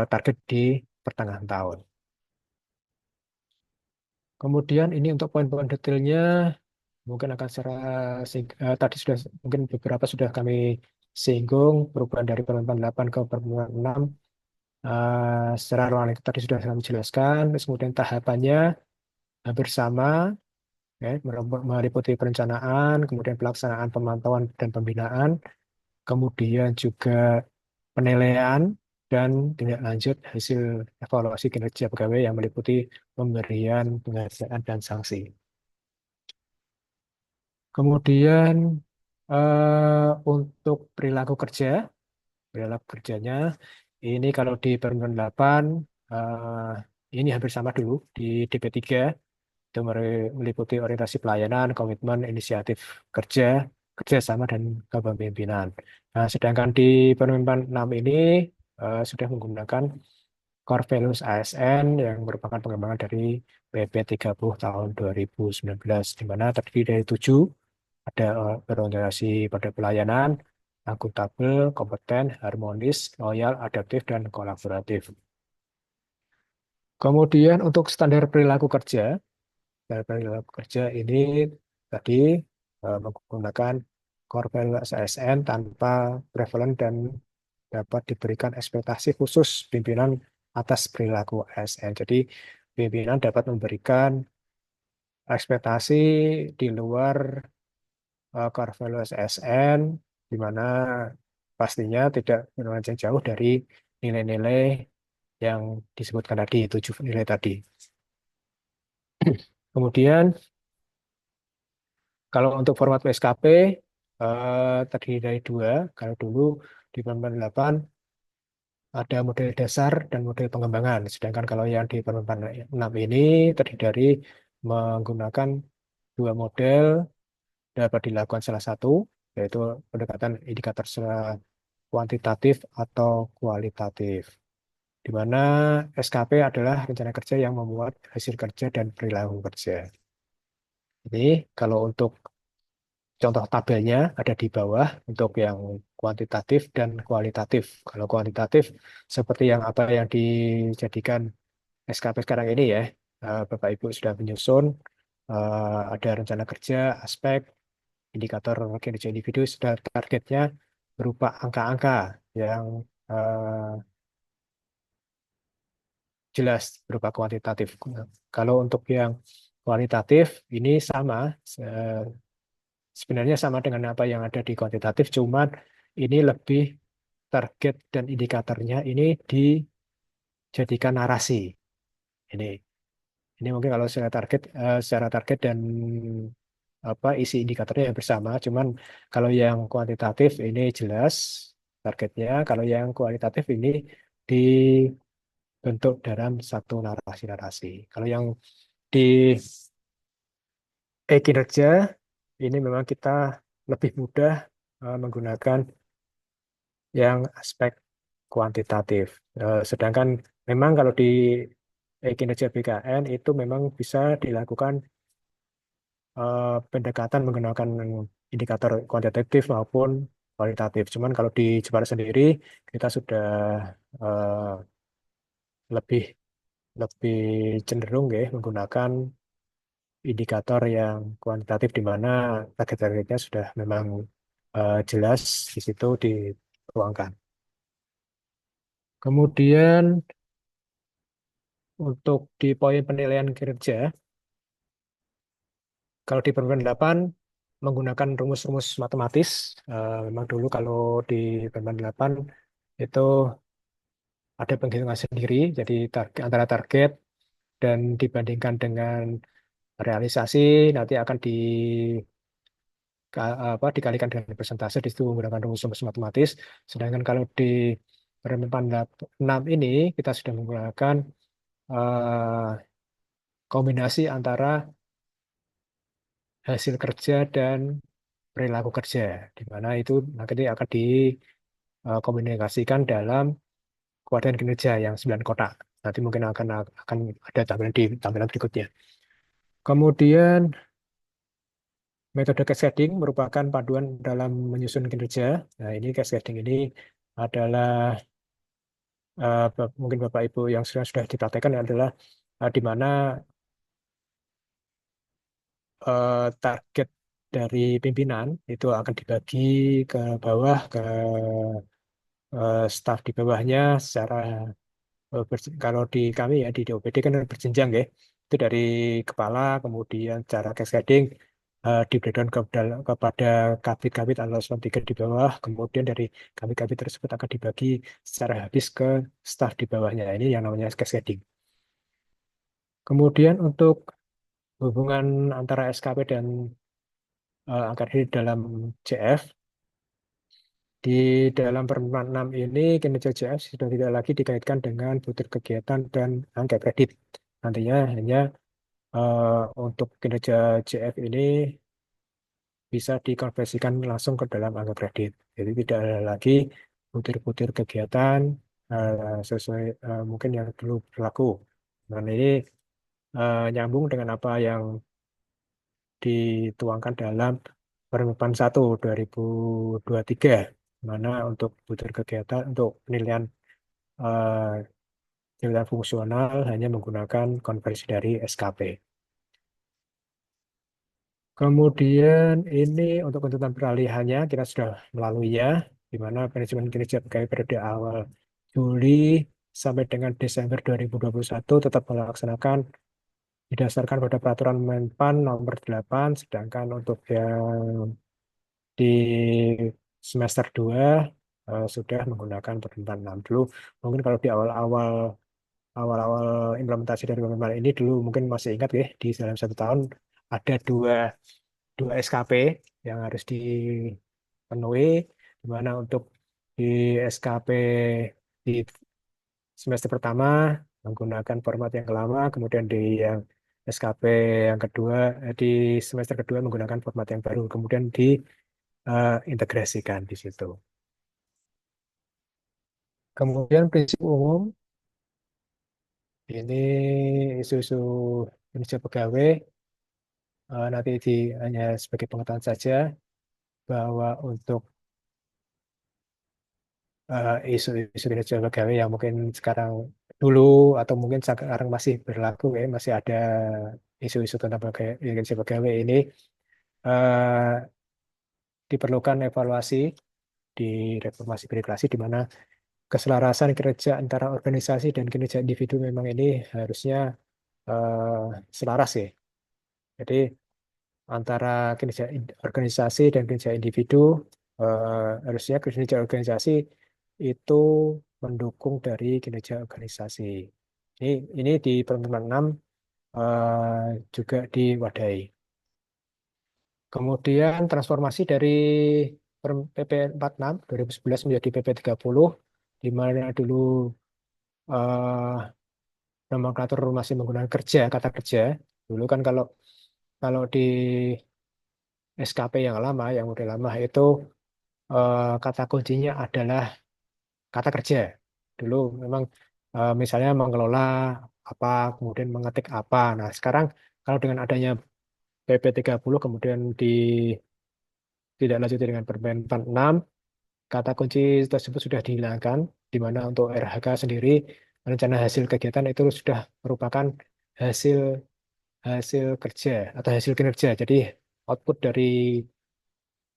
target di pertengahan tahun. Kemudian ini untuk poin-poin detailnya mungkin akan tadi sudah mungkin beberapa sudah kami singgung perubahan dari Permen 8 ke Permen 6. Secara ruang lingkup tadi sudah kami jelaskan. Terus kemudian tahapannya hampir sama, ya, meliputi perencanaan, kemudian pelaksanaan pemantauan dan pembinaan, kemudian juga penilaian dan tindak lanjut hasil evaluasi kinerja pegawai yang meliputi pemberian penghargaan dan sanksi. Kemudian untuk perilaku kerjanya ini kalau di Permen 8 ini hampir sama dulu di DP3, itu meliputi orientasi pelayanan, komitmen, inisiatif kerja, kerjasama, dan kepemimpinan. Nah, sedangkan di Permen 6 ini sudah menggunakan Core Values ASN yang merupakan pengembangan dari PP 30 tahun 2019, di mana terdiri dari 7, ada berorientasi pada pelayanan, akuntabel, kompeten, harmonis, loyal, adaptif, dan kolaboratif. Kemudian untuk standar perilaku kerja, ini tadi menggunakan core value ASN tanpa prevalent dan dapat diberikan ekspektasi khusus pimpinan atas perilaku ASN. Jadi pimpinan dapat memberikan ekspektasi di luar core value ASN, di mana pastinya tidak melenceng jauh dari nilai-nilai yang disebutkan tadi, 7 nilai tadi. Kemudian kalau untuk format PSKP terdiri dari 2. Kalau dulu di Permen 8 ada model dasar dan model pengembangan. Sedangkan kalau yang di Permen 6 ini terdiri dari menggunakan 2 model, dapat dilakukan salah satu, yaitu pendekatan indikator secara kuantitatif atau kualitatif, di mana SKP adalah rencana kerja yang memuat hasil kerja dan perilaku kerja. Ini kalau untuk contoh tabelnya ada di bawah untuk yang kuantitatif dan kualitatif. Kalau kuantitatif seperti yang apa yang dijadikan SKP sekarang ini ya, Bapak Ibu sudah menyusun, ada rencana kerja, aspek, indikator kinerja individu, sudah targetnya berupa angka-angka yang jelas berupa kuantitatif. Kalau untuk yang kualitatif ini sama, sebenarnya sama dengan apa yang ada di kuantitatif, cuman ini lebih target dan indikatornya ini dijadikan narasi. Ini ini mungkin kalau secara target dan apa isi indikatornya yang bersama. Cuman kalau yang kuantitatif ini jelas targetnya, kalau yang kualitatif ini dibentuk dalam satu narasi-narasi. Kalau yang di kinerja ini memang kita lebih mudah menggunakan yang aspek kuantitatif. Sedangkan memang kalau di kinerja BKN itu memang bisa dilakukan pendekatan menggunakan indikator kuantitatif maupun kualitatif. Cuman kalau di Jepara sendiri kita sudah eh, lebih lebih cenderung ya menggunakan indikator yang kuantitatif di mana target-targetnya sudah memang jelas di situ dituangkan. Kemudian untuk di poin penilaian kinerja, kalau di perbandingan 8 menggunakan rumus-rumus matematis, memang dulu kalau di perbandingan 8 itu ada penghitungan sendiri, jadi antara target dan dibandingkan dengan realisasi nanti akan dikalikan dengan persentase, di situ menggunakan rumus-rumus matematis. Sedangkan kalau di perbandingan 6 ini kita sudah menggunakan eh, kombinasi antara hasil kerja dan perilaku kerja, di mana itu nanti akan dikomunikasikan dalam kuadran kinerja yang 9 kotak. Nanti mungkin akan ada tampilan di tampilan berikutnya. Kemudian metode cascading merupakan paduan dalam menyusun kinerja. Nah, ini cascading ini adalah mungkin Bapak Ibu yang sudah dipraktekkan adalah di mana target dari pimpinan itu akan dibagi ke bawah ke staf di bawahnya secara kalau di kami ya di DOPD kan berjenjang ya. Itu dari kepala kemudian cara cascading di breakdown kepada kabit-kabit atau eselon 3 di bawah, kemudian dari kabit-kabit tersebut akan dibagi secara habis ke staf di bawahnya. Ini yang namanya cascading. Kemudian untuk hubungan antara SKP dan angka kredit dalam CF, di dalam permen 6 ini kinerja CF sudah tidak lagi dikaitkan dengan butir kegiatan dan angka kredit. Nantinya hanya untuk kinerja CF ini bisa dikonversikan langsung ke dalam angka kredit. Jadi tidak ada lagi butir-butir kegiatan sesuai mungkin yang dulu berlaku. Dan ini nyambung dengan apa yang dituangkan dalam Permen 1 2023, mana untuk butir kegiatan untuk penilaian eh, jabatan fungsional hanya menggunakan konversi dari SKP. Kemudian ini untuk tuntutan peralihannya kita sudah melaluinya, di mana manajemen kinerja pegawai periode awal Juli sampai dengan Desember 2021 tetap melaksanakan didasarkan pada peraturan Menpan nomor 8, sedangkan untuk yang di semester 2 sudah menggunakan permenpan 6 dulu. Mungkin kalau di awal-awal implementasi dari permenpan ini dulu mungkin masih ingat ya di dalam 1 tahun ada dua SKP yang harus dipenuhi, di mana untuk di SKP di semester pertama menggunakan format yang lama, kemudian di yang SKP yang kedua di semester kedua menggunakan format yang baru, kemudian diintegrasikan di situ. Kemudian prinsip umum ini isu-isu kinerja pegawai nanti hanya sebagai pengetahuan saja bahwa untuk isu-isu kinerja pegawai yang mungkin sekarang dulu atau mungkin sekarang masih berlaku ya, masih ada isu-isu tentang kinerja pegawai ini eh, diperlukan evaluasi di reformasi birokrasi di mana keselarasan kinerja antara organisasi dan kinerja individu memang ini harusnya eh, selaras ya. Jadi antara kinerja organisasi dan kinerja individu harusnya kinerja organisasi itu mendukung dari kinerja organisasi. Ini di pertemuan 6 juga diwadahi. Kemudian transformasi dari PP 46 2011 menjadi PP 30 di mana dulu eh, nomenklatur masih menggunakan kerja, kata kerja. Dulu kan kalau kalau di SKP yang lama, yang model lama itu kata kuncinya adalah kata kerja. Dulu memang misalnya mengelola apa, kemudian mengetik apa. Nah, sekarang kalau dengan adanya PP 30 kemudian tidak lanjuti dengan Permen 46, kata kunci tersebut sudah dihilangkan, di mana untuk RHK sendiri rencana hasil kegiatan itu sudah merupakan hasil hasil kerja atau hasil kinerja. Jadi output dari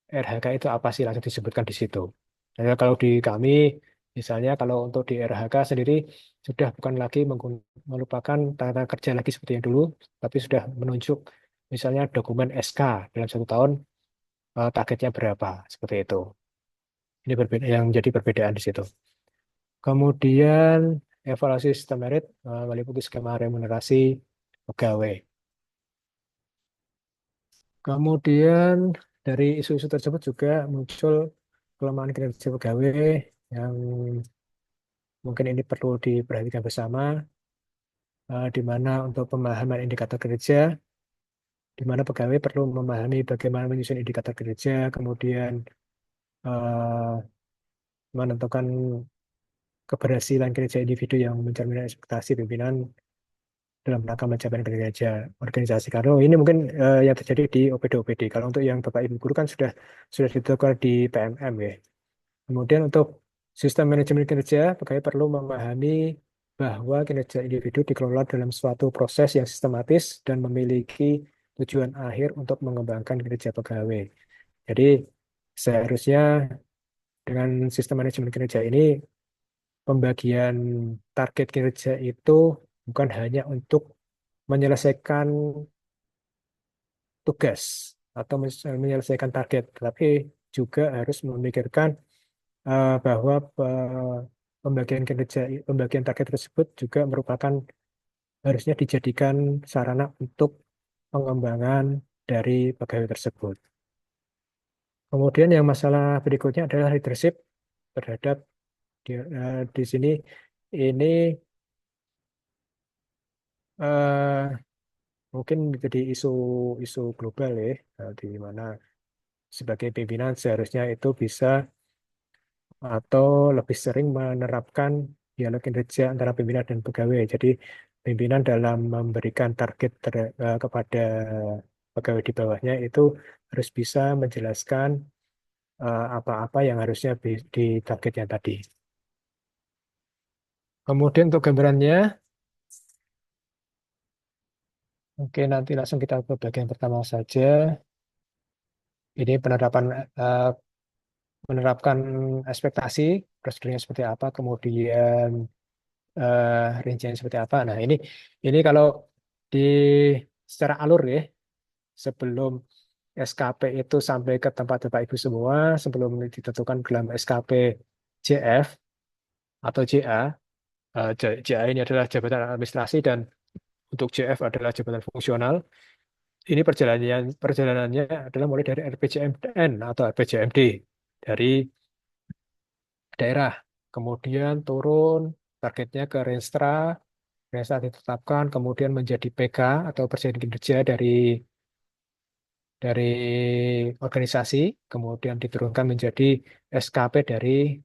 RHK itu apa sih langsung disebutkan di situ. Nah, kalau di kami, misalnya kalau untuk di RHK sendiri sudah bukan lagi melupakan tata kerja lagi seperti yang dulu, tapi sudah menunjuk misalnya dokumen SK dalam 1 tahun targetnya berapa seperti itu. Ini berbeda yang menjadi perbedaan di situ. Kemudian evaluasi sistem merit meliputi skema remunerasi pegawai. Kemudian dari isu-isu tersebut juga muncul kelemahan kinerja pegawai yang mungkin ini perlu diperhatikan bersama, di mana untuk pemahaman indikator kerja, di mana pegawai perlu memahami bagaimana menyusun indikator kerja, kemudian eh, menentukan keberhasilan kinerja individu yang mencerminkan ekspektasi pimpinan dalam rangka mencapai kinerja organisasi. Karena ini mungkin yang terjadi di OPD-OPD. Kalau untuk yang Bapak Ibu guru kan sudah ditentukan di PMM ya. Kemudian untuk sistem manajemen kinerja, pegawai perlu memahami bahwa kinerja individu dikelola dalam suatu proses yang sistematis dan memiliki tujuan akhir untuk mengembangkan kinerja pegawai. Jadi seharusnya dengan sistem manajemen kinerja ini, pembagian target kinerja itu bukan hanya untuk menyelesaikan tugas atau menyelesaikan target, tapi juga harus memikirkan bahwa pembagian target tersebut juga merupakan harusnya dijadikan sarana untuk pengembangan dari pegawai tersebut. Kemudian yang masalah berikutnya adalah leadership terhadap di sini ini eh, mungkin menjadi isu global ya, di mana sebagai pimpinan seharusnya itu bisa atau lebih sering menerapkan dialog kinerja antara pimpinan dan pegawai. Jadi pimpinan dalam memberikan target kepada pegawai di bawahnya itu harus bisa menjelaskan apa-apa yang harusnya di targetnya tadi. Kemudian untuk gambarannya, oke nanti langsung kita ke bagian pertama saja. Ini eh, menerapkan ekspektasi, prosedurnya seperti apa, kemudian rincian seperti apa. Nah, ini kalau di secara alur ya, sebelum SKP itu sampai ke tempat Bapak Ibu semua, sebelum ditentukan dalam SKP JF atau JA, JA ini adalah jabatan administrasi dan untuk JF adalah jabatan fungsional. Ini perjalanannya adalah mulai dari RPJMN atau RPJMD dari daerah, kemudian turun targetnya ke Renstra, Renstra ditetapkan, kemudian menjadi PK atau perjanjian kinerja dari organisasi, kemudian diturunkan menjadi SKP dari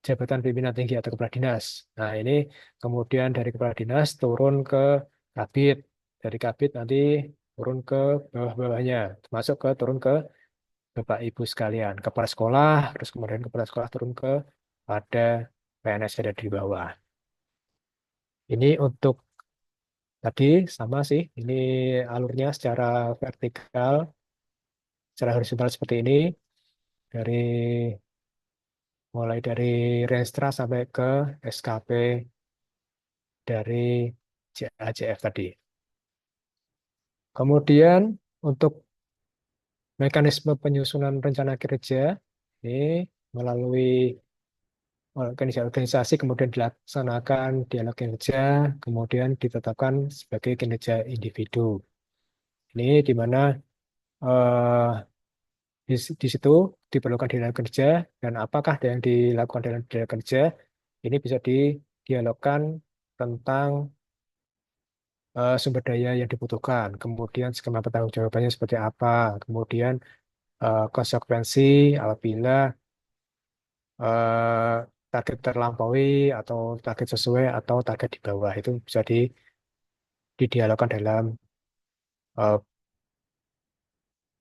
jabatan pimpinan tinggi atau kepala dinas. Nah, ini kemudian dari kepala dinas turun ke Kabid. Dari Kabid nanti turun ke bawah-bawahnya, termasuk ke turun ke Bapak Ibu sekalian, kepala sekolah, terus kemudian kepala sekolah turun ke pada PNS yang ada di bawah. Ini untuk tadi sama sih, ini alurnya secara vertikal, secara horizontal seperti ini, dari mulai dari Renstra sampai ke SKP dari JAJF tadi. Kemudian untuk mekanisme penyusunan rencana kerja ini melalui organisasi-organisasi, kemudian dilaksanakan dialog kinerja, kemudian ditetapkan sebagai kinerja individu. Ini di mana eh, di situ diperlukan dialog kerja dan apakah yang dilakukan dalam dialog kerja ini bisa didialogkan tentang sumber daya yang dibutuhkan, kemudian skema pertanggungjawabannya seperti apa, kemudian konsekuensi apabila eh, target terlampaui atau target sesuai atau target di bawah itu bisa didialogkan dalam eh,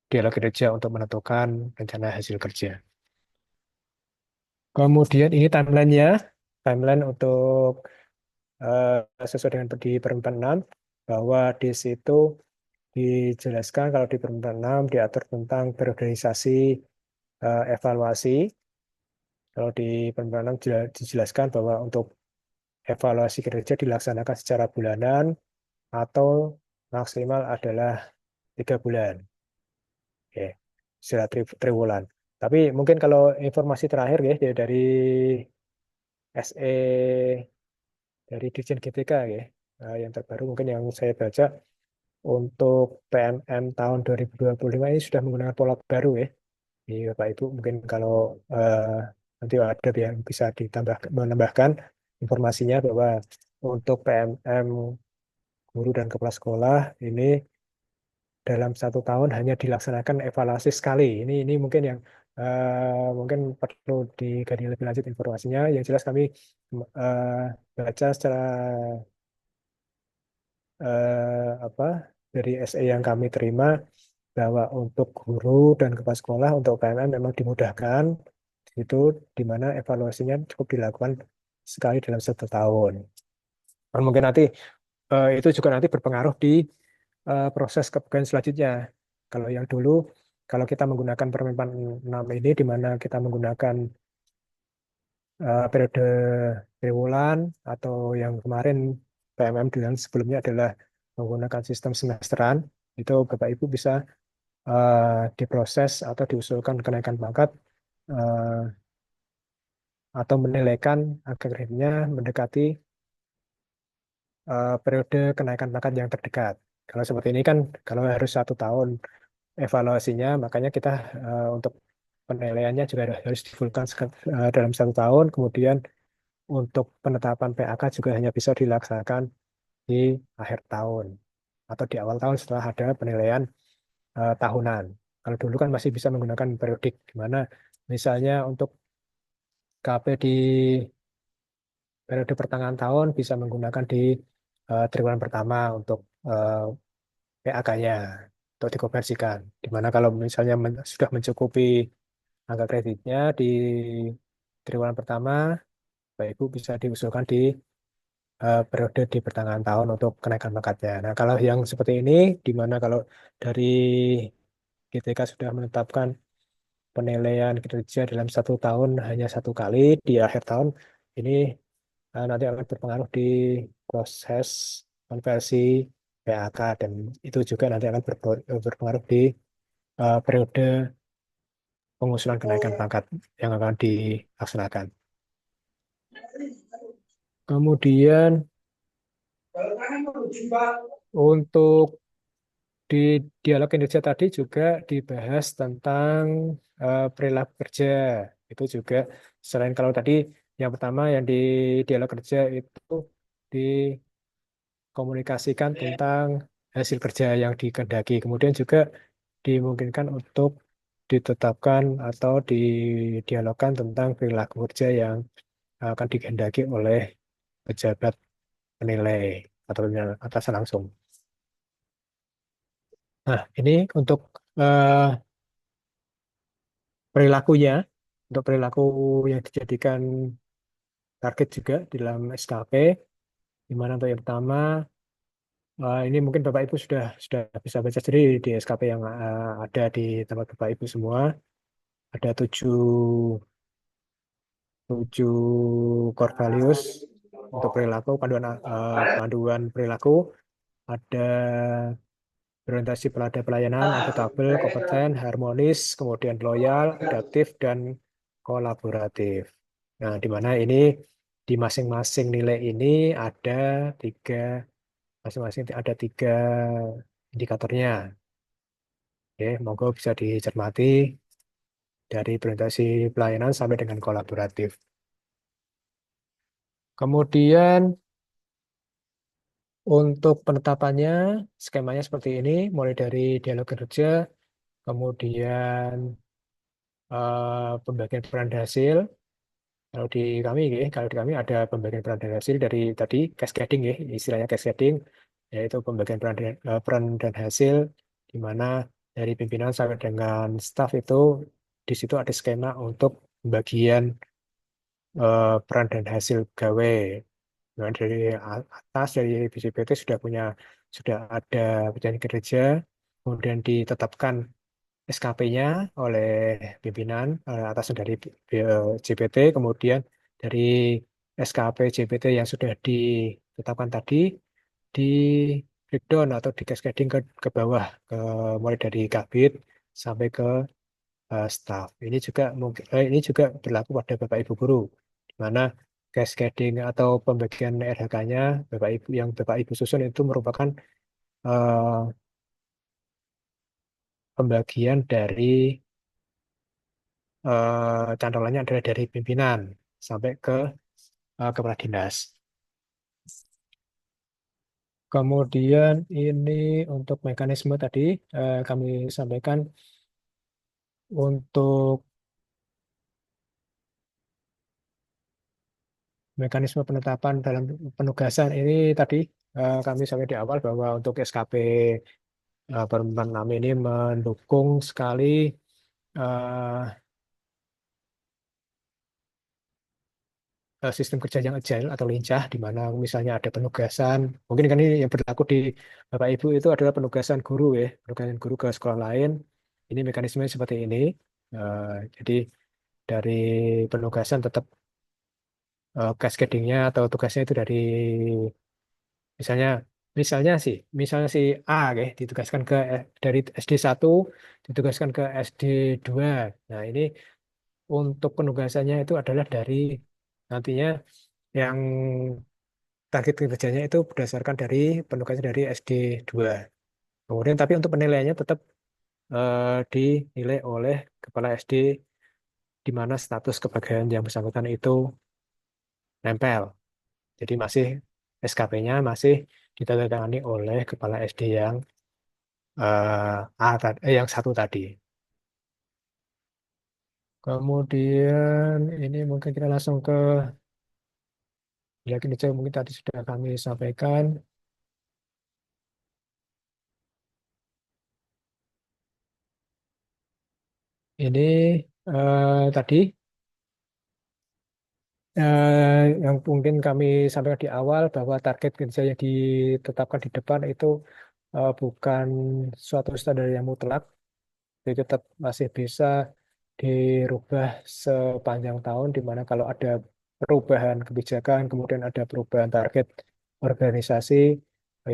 dialog kerja untuk menentukan rencana hasil kerja. Kemudian ini timelinenya, timeline untuk sesuai dengan di perempat 6 bahwa di situ dijelaskan kalau di perempat 6 diatur tentang periodisasi evaluasi. Kalau di perempat 6 dijelaskan bahwa untuk evaluasi kinerja dilaksanakan secara bulanan atau maksimal adalah 3 bulan. Oke, secara triwulan. Tapi mungkin kalau informasi terakhir ya dari SE dari Dirjen GTK ya, yang terbaru mungkin yang saya baca untuk PMM tahun 2025 ini sudah menggunakan pola baru ya. Jadi Bapak Ibu mungkin kalau nanti ada yang bisa menambahkan informasinya bahwa untuk PMM guru dan kepala sekolah ini dalam 1 tahun hanya dilaksanakan evaluasi sekali. Ini mungkin yang mungkin perlu digali lebih lanjut informasinya. Yang jelas kami eh, baca secara apa dari SE yang kami terima bahwa untuk guru dan kepala sekolah untuk PMM memang dimudahkan itu di mana evaluasinya cukup dilakukan sekali dalam 1 tahun. Dan mungkin nanti itu juga nanti berpengaruh di proses kepegawaian selanjutnya. Kalau yang dulu, kalau kita menggunakan Permen 6 ini, di mana kita menggunakan periode triwulan, atau yang kemarin PMM yang sebelumnya adalah menggunakan sistem semesteran, itu Bapak Ibu bisa diproses atau diusulkan kenaikan pangkat eh, atau menilaikan agar akhirnya mendekati periode kenaikan pangkat yang terdekat. Kalau seperti ini kan, kalau harus 1 tahun evaluasinya, makanya kita untuk penilaiannya juga harus difulkan dalam 1 tahun. Kemudian untuk penetapan PAK juga hanya bisa dilaksanakan di akhir tahun atau di awal tahun setelah ada penilaian tahunan. Kalau dulu kan masih bisa menggunakan periodik, di mana misalnya untuk KP di periode pertengahan tahun bisa menggunakan di triwulan pertama untuk PAK-nya untuk dikonversikan. Di mana kalau misalnya sudah mencukupi angka kreditnya di triwulan pertama, Bapak Ibu bisa diusulkan di periode di pertengahan tahun untuk kenaikan pangkatnya. Nah, kalau yang seperti ini, di mana kalau dari GTK sudah menetapkan penilaian kinerja dalam 1 tahun hanya 1 kali di akhir tahun, ini nanti akan berpengaruh di proses konversi PAK dan itu juga nanti akan berpengaruh di periode pengusulan kenaikan pangkat yang akan dilaksanakan. Kemudian untuk di dialog kinerja tadi juga dibahas tentang perilaku kerja. Itu juga selain kalau tadi yang pertama yang di dialog kerja itu dikomunikasikan tentang hasil kerja yang dikehendaki. Kemudian juga dimungkinkan untuk ditetapkan atau didialogkan tentang perilaku kerja yang akan dikehendaki oleh pejabat penilai atau atasan langsung. Nah, ini untuk eh, perilakunya, untuk perilaku yang dijadikan target juga di dalam SKP, di mana untuk yang pertama, ini mungkin Bapak Ibu sudah bisa baca sendiri di SKP yang ada di tempat Bapak Ibu semua. Ada tujuh core values untuk perilaku, panduan perilaku. Ada berorientasi pada pelayanan, akuntabel, kompeten, harmonis, kemudian loyal, adaptif, dan kolaboratif. Nah, di mana ini di masing-masing nilai ini ada tiga, masing-masing ada tiga indikatornya. Oke, monggo bisa dicermati dari presentasi pelayanan sampai dengan kolaboratif. Kemudian untuk penetapannya, skemanya seperti ini, mulai dari dialog kerja, kemudian pembagian peran dan hasil. Kalau di kami ada pembagian peran dan hasil dari tadi cascading ya, istilahnya cascading, yaitu pembagian peran dan hasil, di mana dari pimpinan sampai dengan staf itu di situ ada skema untuk pembagian peran dan hasil gawe. Nah, dari atas dari BCPT sudah ada perjanjian kerja, kemudian ditetapkan SKP-nya oleh pimpinan atas dari JPT, kemudian dari SKP JPT yang sudah ditetapkan tadi di breakdown atau di cascading ke bawah, mulai dari kabit sampai ke staff. Ini juga berlaku pada Bapak Ibu guru, di mana cascading atau pembagian RHK-nya Bapak Ibu susun itu merupakan eh, pembagian dari cantolannya adalah dari pimpinan sampai ke kepala dinas. Kemudian ini untuk mekanisme tadi kami sampaikan untuk mekanisme penetapan dalam penugasan ini tadi kami sampai di awal bahwa untuk SKP Perempuan 6 ini mendukung sekali eh, sistem kerja yang agile atau lincah, di mana misalnya ada penugasan, mungkin kan ini yang berlaku di Bapak Ibu itu adalah penugasan guru ke sekolah lain. Ini mekanismenya seperti ini. Jadi dari penugasan tetap cascading-nya atau tugasnya itu dari misalnya misalnya si A ditugaskan dari SD 1 ditugaskan ke SD 2. Nah, ini untuk penugasannya itu adalah dari nantinya yang target kerjanya itu berdasarkan dari penugasan dari SD 2. Kemudian tapi untuk penilaiannya tetap dinilai oleh kepala SD di mana status kepegawaian yang bersangkutan itu nempel. Jadi masih SKP-nya masih ditandatangani oleh kepala SD yang yang satu tadi. Kemudian ini mungkin kita langsung ke ya kinerja mungkin tadi sudah kami sampaikan. Ini tadi yang mungkin kami sampaikan di awal bahwa target kerja yang ditetapkan di depan itu bukan suatu standar yang mutlak, jadi tetap masih bisa dirubah sepanjang tahun, di mana kalau ada perubahan kebijakan, kemudian ada perubahan target organisasi,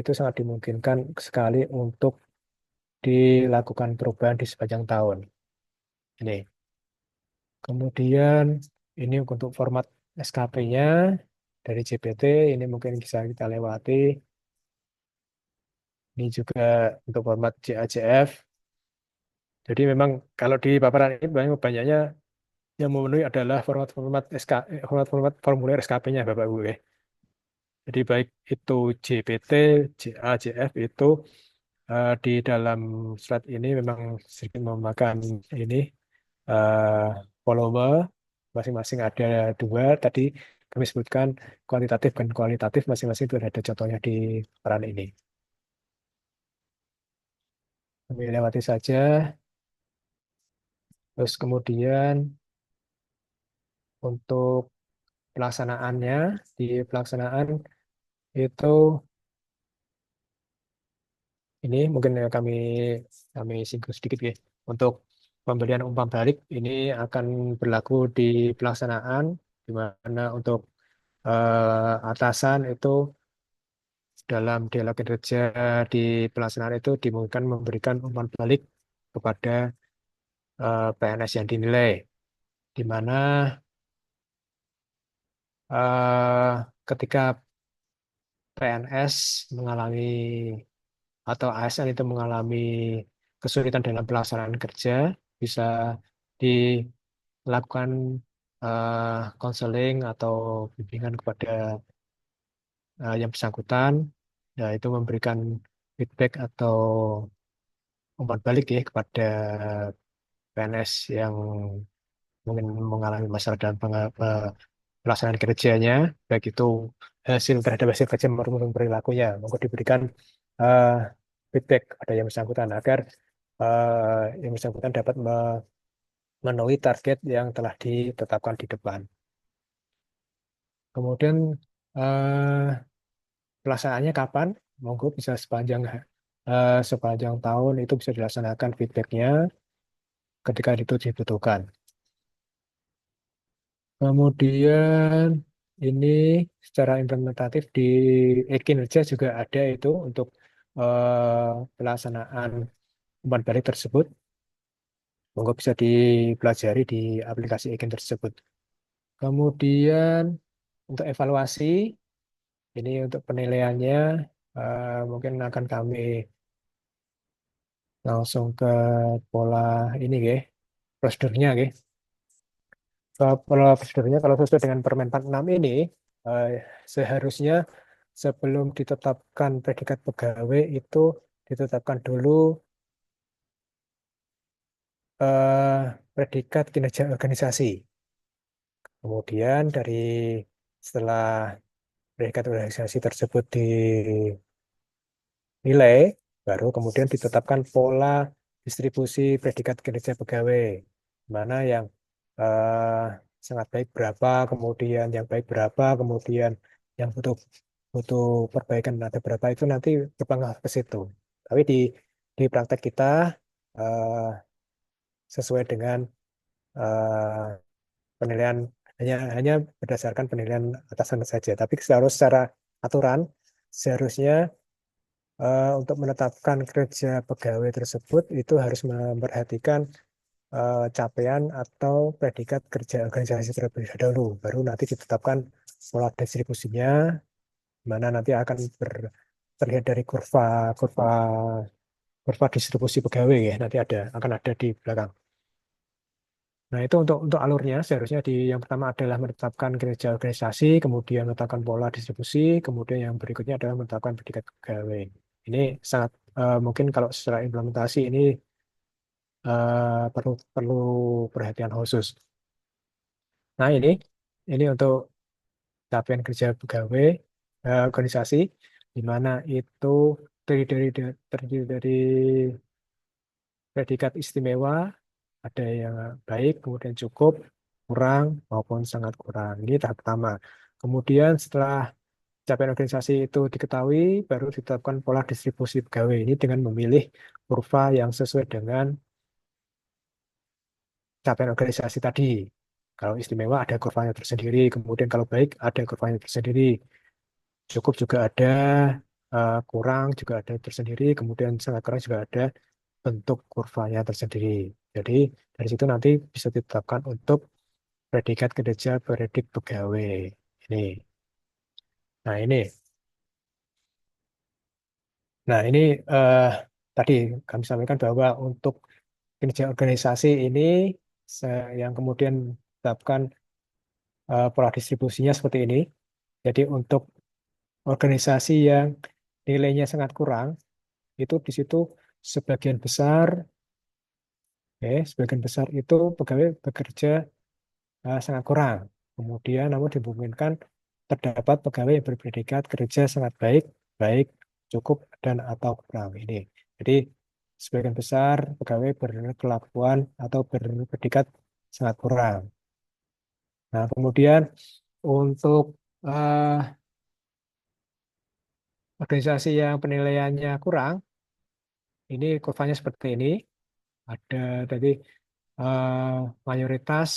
itu sangat dimungkinkan sekali untuk dilakukan perubahan di sepanjang tahun. Ini. Kemudian ini untuk format SKP-nya dari JPT, ini mungkin bisa kita lewati. Ini juga untuk format JAJF. Jadi memang kalau di paparan ini banyaknya yang memenuhi adalah format formulir SKP-nya Bapak Ibu ya. Jadi baik itu JPT, JA, JF itu di dalam slide ini memang sedikit memakan ini eh, volume masing-masing ada dua. Tadi kami sebutkan kuantitatif dan kualitatif masing-masing itu ada contohnya di peran ini. kami lewati saja. Terus kemudian untuk pelaksanaannya, di pelaksanaan itu ini mungkin ya kami singgung sedikit ya. Untuk pemberian umpan balik ini akan berlaku di pelaksanaan, di mana untuk atasan itu dalam dialog kinerja di pelaksanaan itu dimungkinkan memberikan umpan balik kepada PNS yang dinilai, di mana ketika PNS mengalami atau ASN itu mengalami kesulitan dalam pelaksanaan kerja, bisa dilakukan konseling atau bimbingan kepada yang bersangkutan, ya itu memberikan feedback atau umpan balik ya kepada PNS yang mungkin mengalami masalah dalam pelaksanaan kerjanya, baik itu hasil terhadap hasil kerja maupun perilakunya, maka diberikan eh, feedback pada yang bersangkutan agar yang bersangkutan dapat memenuhi target yang telah ditetapkan di depan. Kemudian eh, pelaksanaannya kapan? Monggo bisa sepanjang tahun itu bisa dilaksanakan feedbacknya ketika itu dibutuhkan. Kemudian ini secara implementatif di e-kinerja juga ada itu untuk pelaksanaan umpan balik tersebut. Monggo bisa dipelajari di aplikasi e-kin tersebut. Kemudian untuk evaluasi, ini untuk penilaiannya mungkin akan kami langsung ke pola ini ya, prosedurnya ya. Pola prosedurnya kalau sesuai dengan Permen 46 ini eh, seharusnya sebelum ditetapkan predikat pegawai itu ditetapkan dulu predikat kinerja organisasi. Kemudian setelah predikat organisasi tersebut dinilai, baru kemudian ditetapkan pola distribusi predikat kinerja pegawai, mana yang eh, sangat baik berapa, kemudian yang baik berapa, kemudian yang butuh butuh perbaikan ada berapa itu nanti berpengaruh ke situ. Tapi di praktek kita eh, sesuai dengan eh, penilaian hanya hanya berdasarkan penilaian atasan saja. Tapi secara aturan seharusnya untuk menetapkan kerja pegawai tersebut itu harus memperhatikan capaian atau predikat kerja organisasi terlebih dahulu, baru nanti ditetapkan pola distribusinya, mana nanti akan terlihat dari kurva kurva kurva distribusi pegawai ya, nanti akan ada di belakang. Nah, itu untuk alurnya seharusnya yang pertama adalah menetapkan kinerja organisasi, kemudian menetapkan pola distribusi, kemudian yang berikutnya adalah menetapkan predikat pegawai. Ini sangat mungkin kalau secara implementasi ini perlu perlu perhatian khusus. Nah, ini untuk capaian kerja pegawai organisasi, di mana itu terdiri dari predikat istimewa, ada yang baik, kemudian cukup, kurang, maupun sangat kurang. Ini tahap pertama. Kemudian setelah capaian organisasi itu diketahui, baru ditetapkan pola distribusi pegawai ini dengan memilih kurva yang sesuai dengan capaian organisasi tadi. Kalau istimewa ada kurvanya tersendiri, kemudian kalau baik ada kurvanya tersendiri, cukup juga ada, kurang juga ada tersendiri, kemudian sangat kurang juga ada bentuk kurvanya tersendiri. Jadi dari situ nanti bisa ditetapkan untuk predikat kinerja peredik pegawai. Ini. Nah ini. Nah ini eh, tadi kami sampaikan bahwa untuk kinerja organisasi ini yang kemudian ditetapkan pola distribusinya seperti ini. Jadi untuk organisasi yang nilainya sangat kurang, itu di situ sebagian besar, sebagian besar itu pegawai bekerja sangat kurang. Kemudian namun dimungkinkan terdapat pegawai yang berpredikat kerja sangat baik, baik, cukup, dan atau kurang ini. Jadi sebagian besar pegawai berkelakuan atau berpredikat sangat kurang. Nah, kemudian untuk eh, organisasi yang penilaiannya kurang, ini kurvanya seperti ini. Ada tadi eh, mayoritas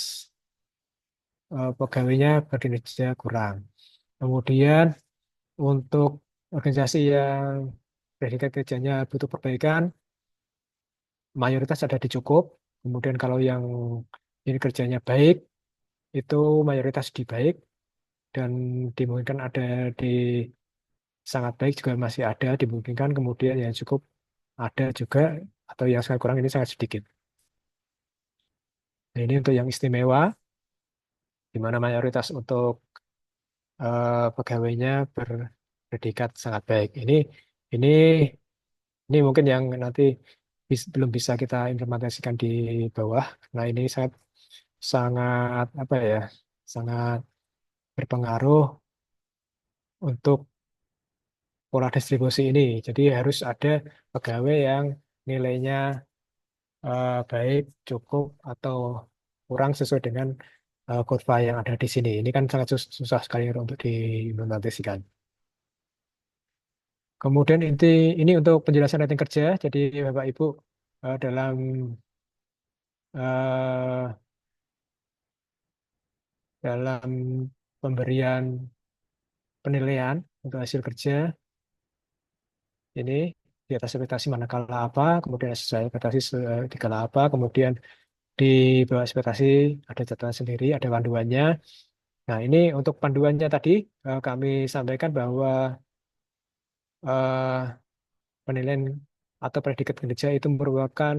pegawainya berkinerja kurang. Kemudian untuk organisasi yang predikat kerjanya butuh perbaikan, mayoritas ada di cukup. Kemudian kalau yang ini kerjanya baik, itu mayoritas di baik dan dimungkinkan ada di sangat baik juga masih ada dimungkinkan. Kemudian yang cukup ada juga atau yang sangat kurang ini sangat sedikit. Nah, ini untuk yang istimewa, di mana mayoritas untuk pegawainya berpredikat sangat baik. Ini ini mungkin yang nanti belum bisa kita implementasikan di bawah. Nah, ini sangat sangat apa ya? Sangat berpengaruh untuk pola distribusi ini. Jadi harus ada pegawai yang nilainya baik, cukup atau kurang sesuai dengan kurva yang ada di sini. Ini kan sangat susah sekali untuk diimplementasikan. Kemudian ini untuk penjelasan rating kerja. Jadi Bapak Ibu dalam eh, dalam pemberian penilaian untuk hasil kerja ini di atas ekspektasi manakala apa, kemudian sesuai ekspektasi dikala apa, kemudian di bawah ekspektasi ada catatan sendiri, ada panduannya. Nah, ini untuk panduannya tadi kami sampaikan bahwa eh, penilaian atau predikat kinerja itu merupakan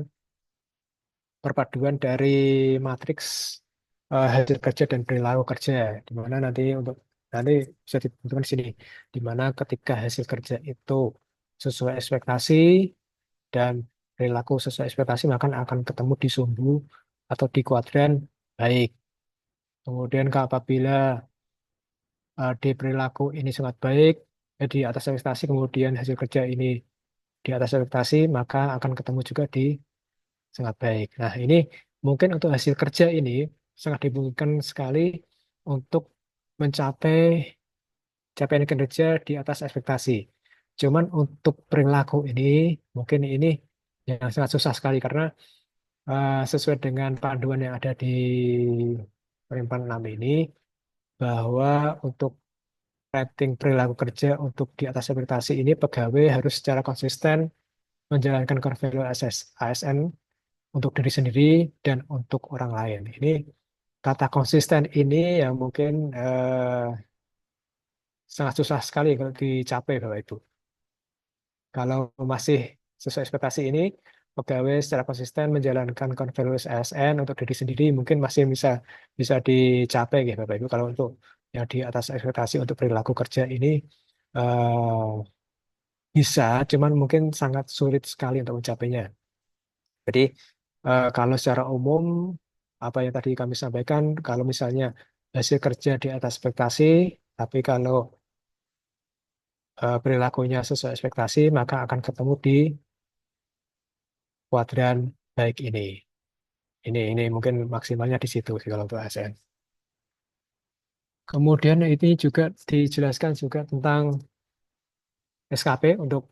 perpaduan dari matriks hasil kerja dan perilaku kerja, di mana nanti bisa ditentukan di sini, di mana ketika hasil kerja itu sesuai ekspektasi dan perilaku sesuai ekspektasi maka akan ketemu di sumbu atau di kuadran baik. Kemudian apabila di perilaku ini sangat baik, di atas ekspektasi, kemudian hasil kerja ini di atas ekspektasi, maka akan ketemu juga di sangat baik. Nah, ini mungkin untuk hasil kerja ini sangat dimungkinkan sekali untuk mencapai capaian kinerja di atas ekspektasi. Cuman untuk perilaku ini, mungkin ini yang sangat susah sekali karena sesuai dengan panduan yang ada di Perintah 6 ini, bahwa untuk rating perilaku kerja untuk di atas ekspektasi ini pegawai harus secara konsisten menjalankan core value ASN untuk diri sendiri dan untuk orang lain. Ini kata konsisten ini yang mungkin sangat susah sekali kalau dicapai Bapak Ibu. Kalau masih sesuai ekspektasi ini, pegawai secara konsisten menjalankan core values ASN untuk diri sendiri mungkin masih bisa bisa dicapai ya Bapak Ibu. Kalau untuk yang di atas ekspektasi untuk perilaku kerja ini eh, bisa, cuman mungkin sangat sulit sekali untuk mencapainya. Jadi kalau secara umum apa yang tadi kami sampaikan, kalau misalnya hasil kerja di atas ekspektasi, tapi kalau perilakunya sesuai ekspektasi, maka akan ketemu di kuadran baik ini. Ini mungkin maksimalnya di situ sih kalau untuk ASN. Kemudian ini juga dijelaskan juga tentang SKP untuk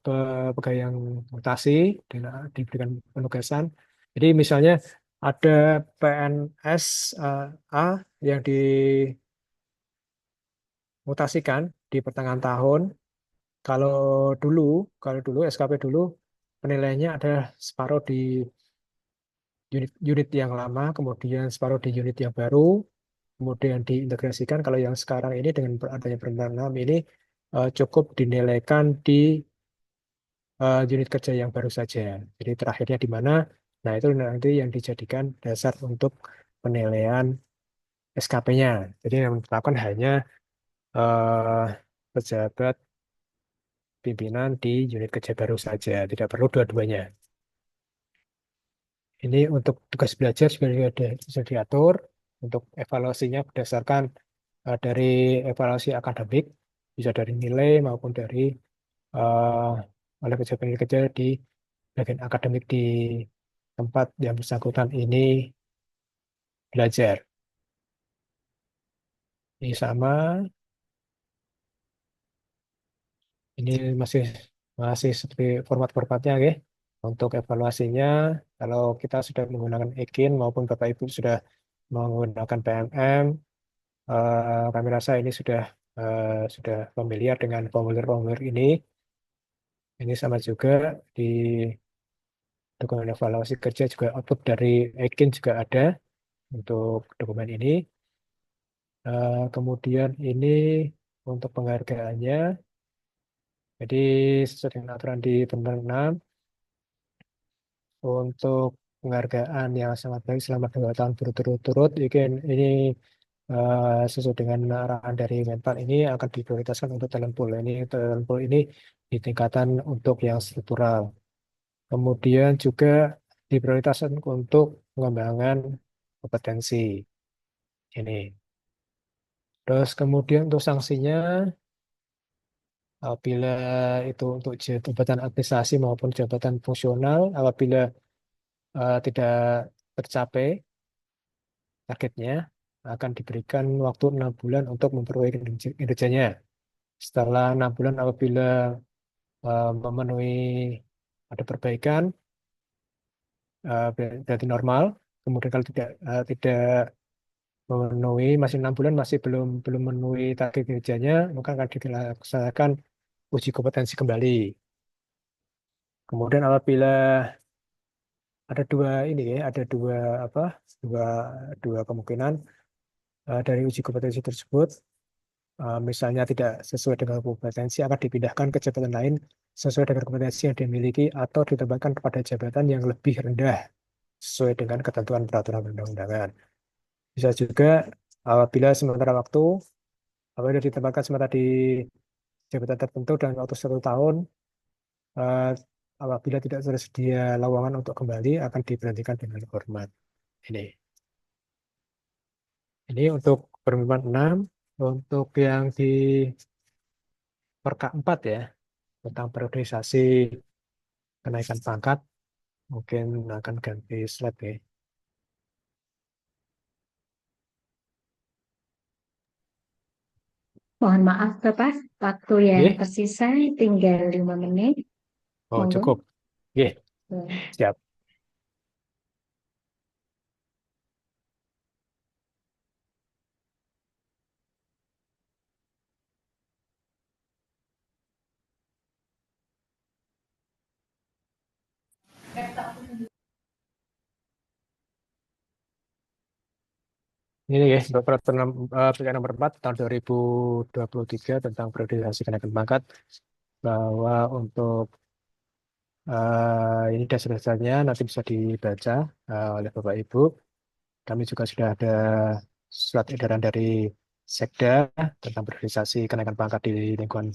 pegawai yang mutasi dan diberikan penugasan. Jadi misalnya ada PNS A yang dimutasikan di pertengahan tahun. Kalau dulu, kalau dulu SKP dulu penilaiannya ada separuh di unit yang lama, kemudian separuh di unit yang baru, kemudian diintegrasikan. Kalau yang sekarang ini dengan adanya perintah 6 ini cukup dinilaikan di unit kerja yang baru saja. Jadi terakhirnya di mana? Nah, itu nanti yang dijadikan dasar untuk penilaian SKP-nya. Jadi yang ditetapkan hanya eh, pejabat pimpinan di unit kerja baru saja, tidak perlu dua-duanya. Ini untuk tugas belajar juga sudah diatur untuk evaluasinya berdasarkan dari evaluasi akademik, bisa dari nilai maupun dari oleh pejabat kerja di bagian akademik di tempat yang bersangkutan ini belajar. Ini sama, ini masih masih seperti format-formatnya, oke. Untuk evaluasinya, kalau kita sudah menggunakan EKIN maupun Bapak Ibu sudah menggunakan PMM, kami rasa ini sudah familiar dengan formulir-formulir ini. Ini sama juga di dokumen evaluasi kerja juga output dari EKIN juga ada untuk dokumen ini. Kemudian ini untuk penghargaannya, jadi sesuai dengan aturan di Permen 6, untuk penghargaan yang sangat baik selama 2 tahun berturut-turut, ini sesuai dengan arahan dari Menpan ini akan diprioritaskan untuk talent pool. Ini talent pool ini di tingkatan untuk yang struktural. Kemudian juga diprioritaskan untuk pengembangan kompetensi ini. Terus kemudian untuk sanksinya, apabila itu untuk jabatan administrasi maupun jabatan fungsional, apabila tidak tercapai targetnya, akan diberikan waktu 6 bulan untuk memperbaiki kinerjanya. Setelah 6 bulan, apabila memenuhi ada perbaikan, berarti normal. Kemudian kalau tidak memenuhi, masih 6 bulan masih belum belum memenuhi target kinerjanya, maka akan dilaksanakan uji kompetensi kembali. Kemudian apabila ada dua ini ya, ada dua apa, dua dua kemungkinan dari uji kompetensi tersebut, misalnya tidak sesuai dengan kompetensi akan dipindahkan ke jabatan lain sesuai dengan kompetensi yang dimiliki atau ditempatkan kepada jabatan yang lebih rendah sesuai dengan ketentuan peraturan perundang-undangan. Bisa juga apabila sementara waktu apabila ditempatkan sementara di jabatan tertentu dalam waktu 1 tahun, eh, apabila tidak tersedia lowongan untuk kembali akan diberhentikan dengan hormat. Ini. Ini untuk Permen 6. Untuk yang di Perka 4 ya, tentang periodisasi kenaikan pangkat, mungkin akan ganti slide ya.
Mohon maaf, Bapak, waktu yang
Oke.
tersisa tinggal 5 menit.
Oh,
Monggo.
cukup. Oke, siap. Ini ya, untuk peraturan nomor 4 tahun 2023 tentang periodisasi kenaikan pangkat, bahwa untuk ini dasar-dasarnya nanti bisa dibaca oleh Bapak Ibu. Kami juga sudah ada surat edaran dari Sekda tentang periodisasi kenaikan pangkat di lingkungan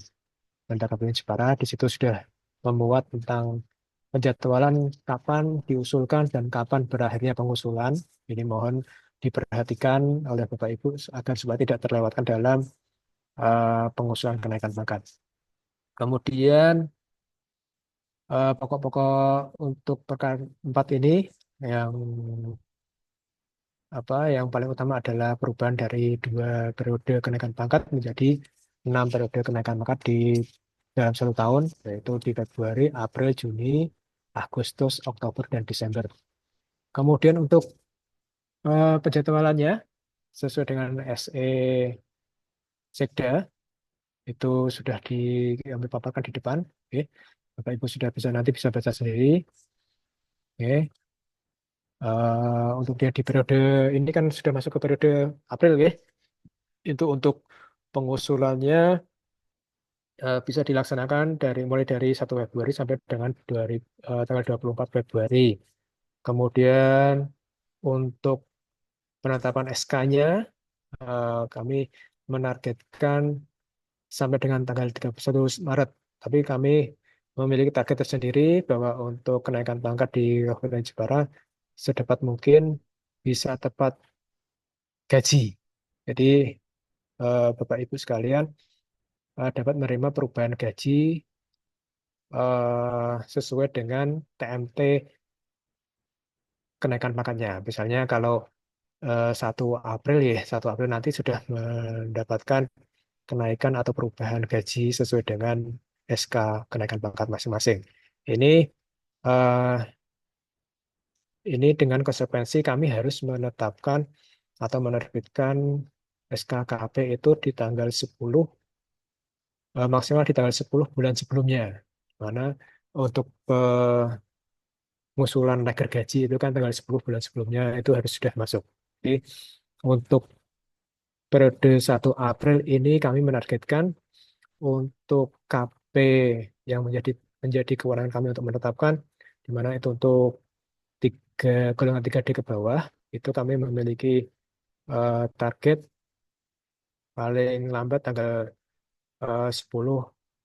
Pemda Kabupaten Jepara. Di situ sudah memuat tentang penjadwalan kapan diusulkan dan kapan berakhirnya pengusulan. Ini mohon diperhatikan oleh Bapak Ibu agar supaya tidak terlewatkan dalam pengusulan kenaikan pangkat. Kemudian pokok-pokok untuk perkara 4 ini yang yang paling utama adalah perubahan dari 2 periode kenaikan pangkat menjadi 6 periode kenaikan pangkat di dalam 1 tahun, yaitu di Februari, April, Juni, Agustus, Oktober, dan Desember. Kemudian untuk penjadwalannya sesuai dengan SE Sekda itu sudah kami paparkan di depan. Oke. Bapak Ibu sudah nanti bisa baca sendiri. Oke. Untuk dia di periode ini kan sudah masuk ke periode April, ya. Itu untuk pengusulannya bisa dilaksanakan mulai dari 1 Februari sampai dengan tanggal 24 Februari. Kemudian untuk penetapan SK-nya kami menargetkan sampai dengan tanggal 31 Maret. Tapi kami memiliki target tersendiri bahwa untuk kenaikan pangkat di Kabupaten Jepara sedapat mungkin bisa tepat gaji. Jadi Bapak Ibu sekalian dapat menerima perubahan gaji sesuai dengan TMT kenaikan pangkatnya. Misalnya kalau 1 April ya, 1 April nanti sudah mendapatkan kenaikan atau perubahan gaji sesuai dengan SK kenaikan pangkat masing-masing. Ini eh, ini dengan konsekuensi kami harus menetapkan atau menerbitkan SKKP itu di tanggal 10, maksimal di tanggal 10 bulan sebelumnya. Mana untuk pengusulan naikkan gaji itu kan tanggal 10 bulan sebelumnya itu harus sudah masuk. Jadi untuk periode 1 April ini kami menargetkan untuk KP yang menjadi kewenangan kami untuk menetapkan, di mana itu untuk golongan 3D ke bawah, itu kami memiliki target paling lambat tanggal 10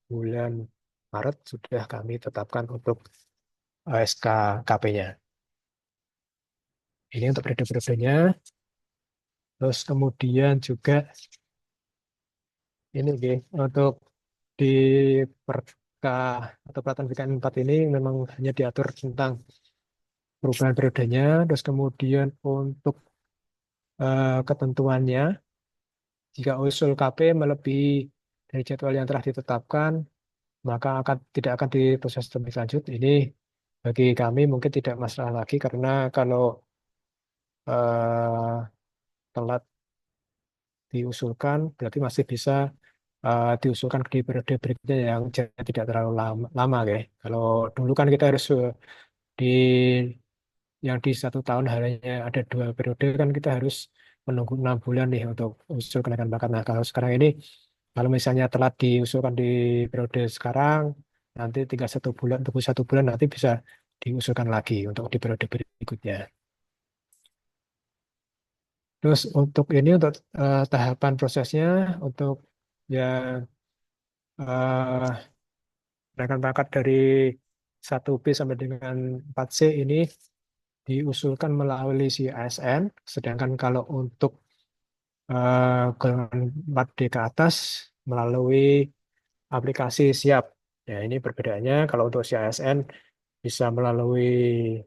bulan Maret sudah kami tetapkan untuk SKKP-nya. Ini untuk periode-periodenya. Terus kemudian juga ini untuk di Perka atau Peraturan BKN 4 ini memang hanya diatur tentang perubahan periodenya. Terus kemudian untuk ketentuannya, jika usul KP melebihi dari jadwal yang telah ditetapkan, maka tidak akan diproses lebih lanjut. Ini bagi kami mungkin tidak masalah lagi karena kalau eh, telat diusulkan berarti masih bisa diusulkan di periode berikutnya yang tidak terlalu lama, ya. Kalau dulu kan kita harus di yang di 1 tahun hanya ada 2 periode kan kita harus menunggu 6 bulan nih untuk usul kenaikan bakat. Nah kalau sekarang ini kalau misalnya telat diusulkan di periode sekarang nanti tinggal 1 bulan, tunggu 1 bulan nanti bisa diusulkan lagi untuk di periode berikutnya. Terus untuk ini untuk tahapan prosesnya untuk yang kenaikan pangkat dari 1B sampai dengan 4C ini diusulkan melalui si ASN, sedangkan kalau untuk golongan 4D ke atas melalui aplikasi Siap. Ya, ini perbedaannya kalau untuk si ASN bisa melalui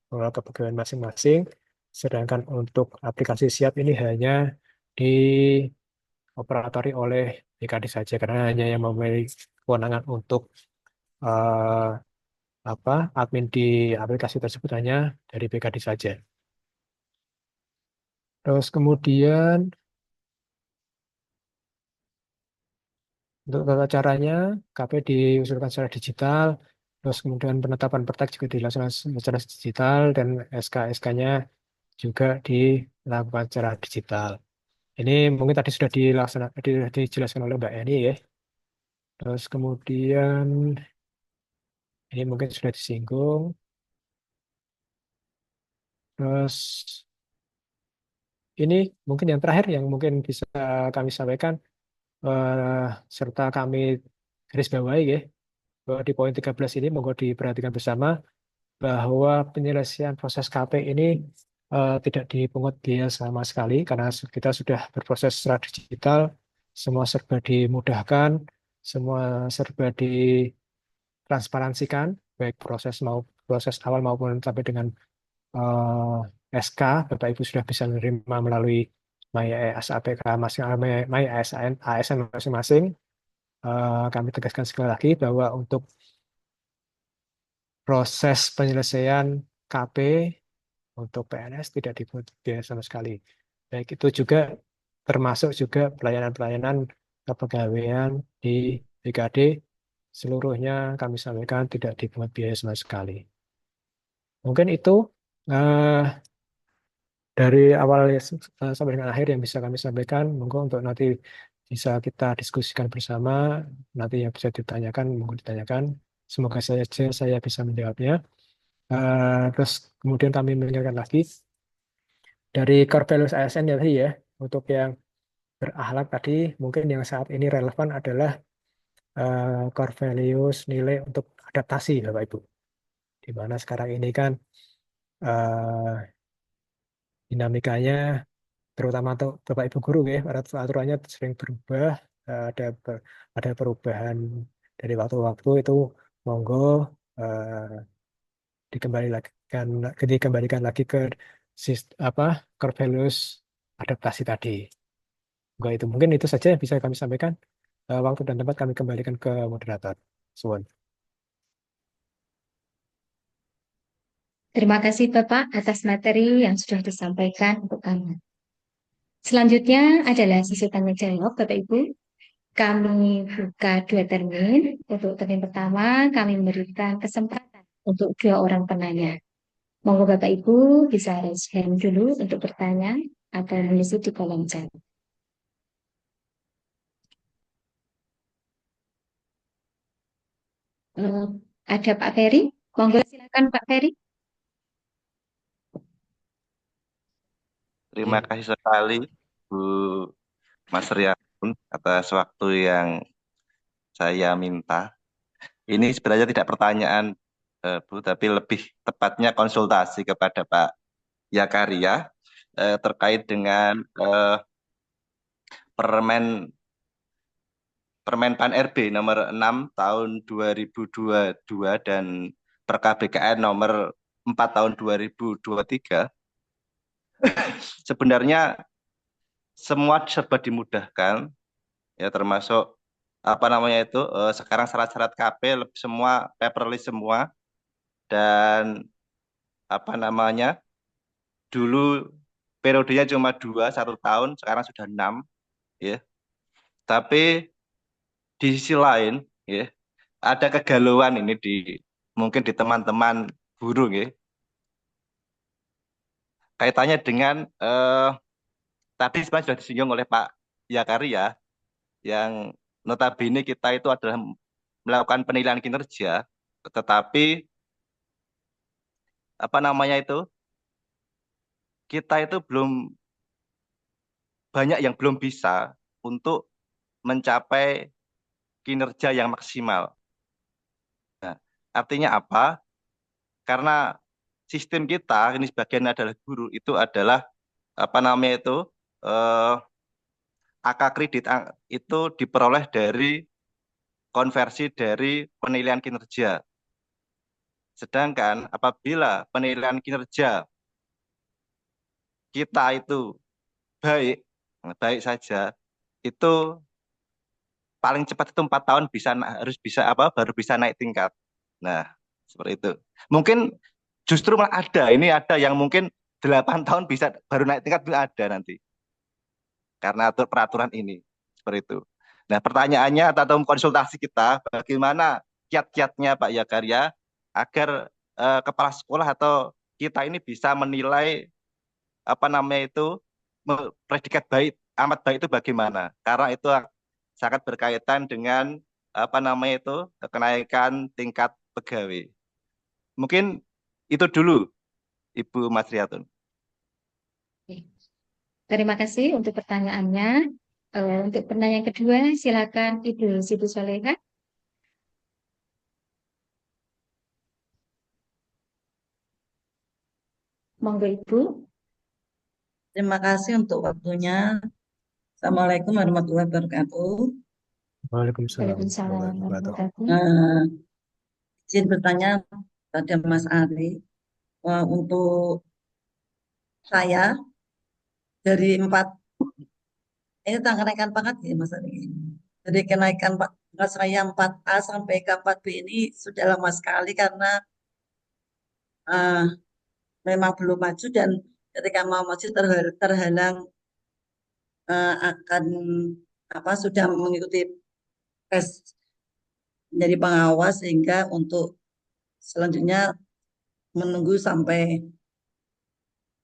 pengelola kepegawaian masing-masing, sedangkan untuk aplikasi Siap ini hanya dioperatori oleh BKD saja karena hanya yang memiliki kewenangan untuk eh, admin di aplikasi tersebut hanya dari BKD saja. Terus kemudian untuk tata caranya, KP diusulkan secara digital, terus kemudian penetapan pertek juga dilaksanakan secara digital, dan SK-SK-nya juga dilakukan secara digital. Ini mungkin tadi sudah dijelaskan oleh Mbak Eni ya. Terus kemudian ini mungkin sudah disinggung. Terus ini mungkin yang terakhir yang mungkin bisa kami sampaikan, eh, serta kami garis bawahi ya, bahwa di poin 13 ini monggo diperhatikan bersama bahwa penyelesaian proses KP ini tidak dipungut biaya sama sekali karena kita sudah berproses secara digital, semua serba dimudahkan, semua serba ditransparansikan, baik proses awal maupun sampai dengan SK, Bapak Ibu sudah bisa menerima melalui MyASAPK ASN masing-masing. Kami tegaskan sekali lagi bahwa untuk proses penyelesaian KP untuk PNS tidak dipungut biaya sama sekali. Baik itu juga termasuk juga pelayanan-pelayanan kepegawaian di BKD, seluruhnya kami sampaikan tidak dipungut biaya sama sekali. Mungkin itu eh, dari awal sampai dengan akhir yang bisa kami sampaikan. Monggo untuk nanti bisa kita diskusikan bersama. Nanti yang bisa ditanyakan, monggo ditanyakan. Semoga saya bisa menjawabnya. Terus kemudian kami mengingatkan lagi dari core values ASN ya tadi ya, untuk yang berakhlak tadi, mungkin yang saat ini relevan adalah core values nilai untuk adaptasi, Bapak Ibu. Di mana sekarang ini kan eh, dinamikanya, terutama untuk Bapak Ibu guru ya, aturannya sering berubah, ada perubahan dari waktu ke waktu itu monggo eh, dikembalikan lagi ke core values adaptasi tadi. Enggak itu mungkin itu saja yang bisa kami sampaikan. Waktu dan tempat kami kembalikan ke moderator. Suwun.
Terima kasih Bapak atas materi yang sudah disampaikan untuk kami. Selanjutnya adalah sesi tanya jawab Bapak Ibu. Kami buka 2 termin. Untuk termin pertama kami memberikan kesempatan untuk 2 orang penanya. Monggo Bapak Ibu bisa raise hand dulu untuk bertanya atau mengisi di kolom chat. Ada Pak Ferry? Monggo silakan Pak Ferry.
Terima kasih sekali Bu Mas Riatun atas waktu yang saya minta. Ini sebenarnya tidak pertanyaan Bu, tapi lebih tepatnya konsultasi kepada Pak Yakaria terkait dengan Permen-Pan RB nomor 6 tahun 2022 dan Perkab BKN nomor 4 tahun 2023. Sebenarnya semua serba dimudahkan, ya termasuk sekarang syarat-syarat KP semua paperless semua, dan dulu periodenya cuma 1 tahun, sekarang sudah 6, ya. Tapi di sisi lain, ya, ada kegalauan ini mungkin di teman-teman buruh, ya. Kaitannya dengan tadi sebenarnya sudah disinggung oleh Pak Yakaria, yang notabene kita itu adalah melakukan penilaian kinerja, tetapi kita itu banyak yang belum bisa untuk mencapai kinerja yang maksimal. Nah, artinya apa? Karena sistem kita ini sebagian adalah guru, itu adalah AK kredit itu diperoleh dari konversi dari penilaian kinerja. Sedangkan apabila penilaian kinerja kita itu baik saja, itu paling cepat itu 4 tahun baru bisa naik tingkat. Nah, seperti itu. Mungkin justru malah ada yang mungkin 8 tahun bisa baru naik tingkat, itu ada nanti. Karena peraturan ini seperti itu. Nah, pertanyaannya atau konsultasi kita, bagaimana kiat-kiatnya Pak Yakaria agar kepala sekolah atau kita ini bisa menilai predikat baik, amat baik itu bagaimana? Karena itu sangat berkaitan dengan kenaikan tingkat pegawai. Mungkin itu dulu, Ibu Mas Riatun.
Terima kasih untuk pertanyaannya. Untuk pertanyaan kedua, silakan Ibu Siti Soleha. Monggo Ibu.
Terima kasih untuk waktunya. Assalamualaikum warahmatullahi wabarakatuh.
Waalaikumsalam.
Waalaikumsalam warahmatullahi wabarakatuh.
Izin bertanya pada Mas Ari. Untuk saya dari 4 ini tentang kenaikan pangkat ya Mas Ari. Jadi kenaikan pangkat saya 4A sampai ke 4B ini sudah lama sekali karena memang belum maju, dan ketika mau maju terhalang akan sudah mengikuti tes menjadi pengawas, sehingga untuk selanjutnya menunggu sampai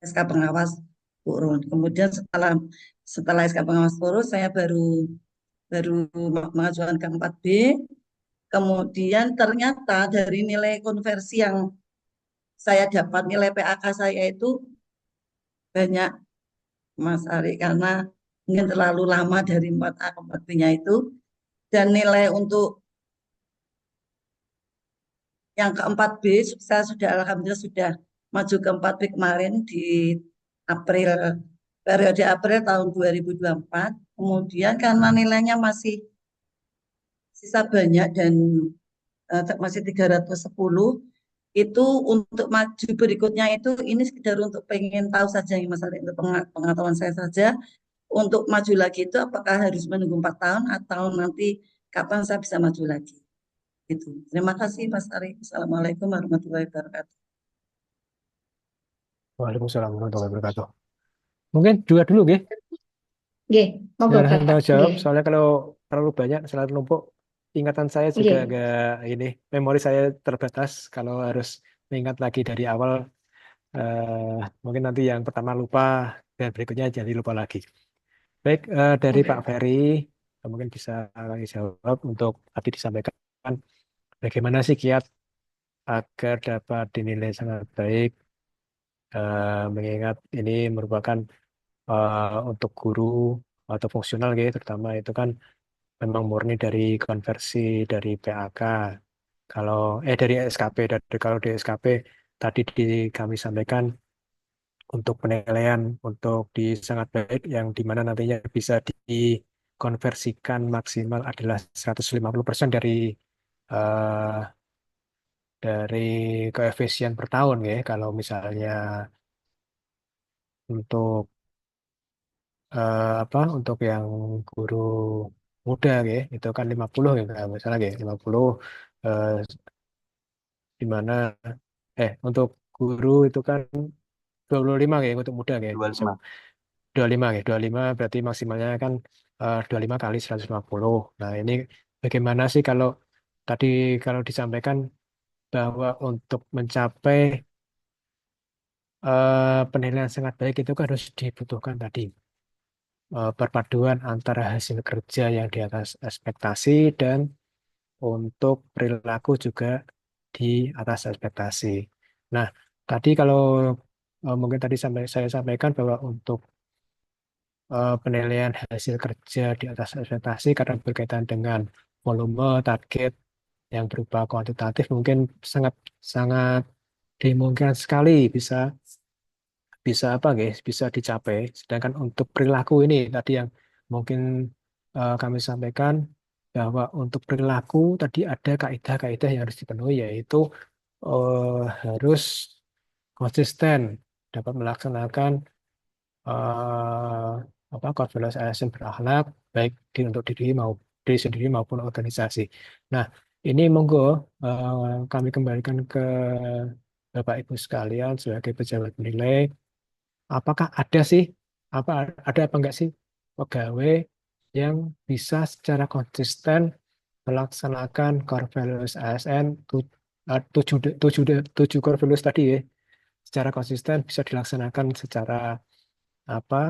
SK pengawas turun. Kemudian setelah SK pengawas turun, saya baru mengajukan ke 4B. Kemudian ternyata dari nilai konversi yang saya dapat, nilai PAK saya itu banyak Mas Ari, karena mungkin terlalu lama dari 4A ke 4B-nya itu. Dan nilai untuk yang ke 4B, saya sudah alhamdulillah sudah maju ke 4B kemarin di periode April tahun 2024. Kemudian karena nilainya masih sisa banyak dan masih 310 itu untuk maju berikutnya itu ini sekedar untuk pengen tahu saja ya Mas Ari, untuk pengetahuan saya saja. Untuk maju lagi itu apakah harus menunggu 4 tahun atau nanti kapan saya bisa maju lagi? Gitu. Terima kasih Mas Ari. Assalamualaikum warahmatullahi wabarakatuh.
Waalaikumsalam warahmatullahi wabarakatuh. Mungkin dua dulu, nggih.
Nggih, monggo
Yang
Kak.
tanggung jawab,
Nggih.
soalnya kalau terlalu banyak, selalu numpuk, ingatan saya juga
Nggih.
agak ini, memori saya terbatas kalau harus mengingat lagi dari awal, mungkin nanti yang pertama lupa, dan berikutnya jadi lupa lagi. Baik, dari Pak
Oke.
Ferry, mungkin bisa lagi jawab untuk tadi disampaikan, bagaimana sih kiat agar dapat dinilai sangat baik, mengingat ini merupakan untuk guru atau fungsional gitu, terutama itu kan memang murni dari konversi dari PAK. Kalau dari SKP, dari kalau di SKP tadi kami sampaikan untuk penilaian untuk di sangat baik yang dimana nantinya bisa dikonversikan maksimal adalah 150% eh, dari koefisien per tahun ya. Kalau misalnya untuk untuk yang guru muda ya itu kan 50 ya nggak masalah ya 50, eh, di mana untuk guru itu kan 25 ya untuk muda ya.
25.
25 ya, 25 berarti maksimalnya kan 25 kali 150. Nah, ini bagaimana sih kalau tadi kalau disampaikan bahwa untuk mencapai penilaian sangat baik itu kan harus dibutuhkan tadi perpaduan antara hasil kerja yang di atas ekspektasi dan untuk perilaku juga di atas ekspektasi. Nah, tadi kalau mungkin tadi saya sampaikan bahwa untuk penilaian hasil kerja di atas ekspektasi karena berkaitan dengan volume target yang berupa kuantitatif mungkin sangat sangat dimungkinkan sekali bisa bisa apa guys bisa dicapai. Sedangkan untuk perilaku ini tadi yang mungkin kami sampaikan bahwa untuk perilaku tadi ada kaidah-kaidah yang harus dipenuhi yaitu harus konsisten dapat melaksanakan eh, core values ASN berakhlak baik untuk diri sendiri maupun organisasi. Nah, ini monggo kami kembalikan ke Bapak Ibu sekalian sebagai pejabat penilai. Apakah ada sih ada apa enggak sih pegawai yang bisa secara konsisten melaksanakan core values ASN tujuh, tujuh, tujuh core values tadi ya secara konsisten bisa dilaksanakan secara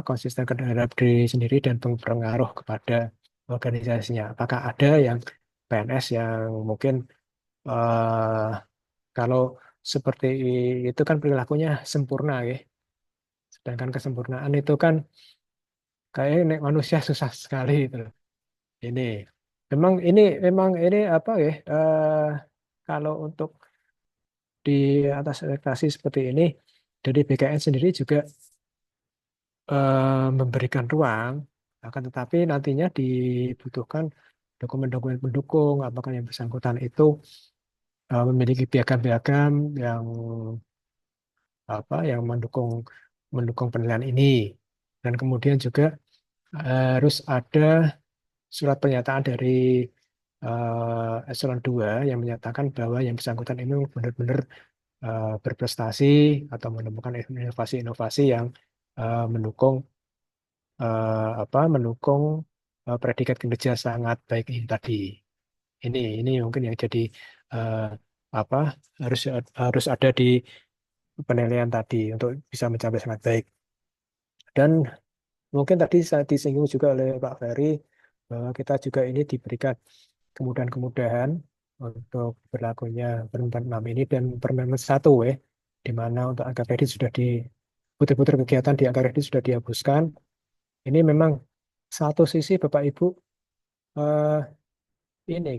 konsisten terhadap diri sendiri dan berpengaruh kepada organisasinya. Apakah ada yang PNS yang mungkin eh, kalau seperti itu kan perilakunya sempurna ya. Sedangkan kesempurnaan itu kan kayak manusia susah sekali itu. Ini memang ini apa ya? Kalau untuk di atas ekspektasi seperti ini dari BKN sendiri juga memberikan ruang, akan tetapi nantinya dibutuhkan dokumen-dokumen pendukung, apakah yang bersangkutan itu memiliki piagam-piagam yang yang mendukung mendukung penilaian ini, dan kemudian juga harus ada surat pernyataan dari eselon 2 yang menyatakan bahwa yang bersangkutan ini benar-benar berprestasi atau menemukan inovasi-inovasi yang mendukung mendukung predikat kinerja sangat baik ini tadi. Ini mungkin yang jadi eh, apa harus harus ada di penilaian tadi untuk bisa mencapai sangat baik. Dan mungkin tadi saat disinggung juga oleh Pak Ferry bahwa kita juga ini diberikan kemudahan-kemudahan untuk berlakunya Permen 6 ini dan Permen 1 di mana untuk angka kredit sudah putar-putar kegiatan di angka kredit sudah dihapuskan. Ini memang satu sisi Bapak Ibu eh, ini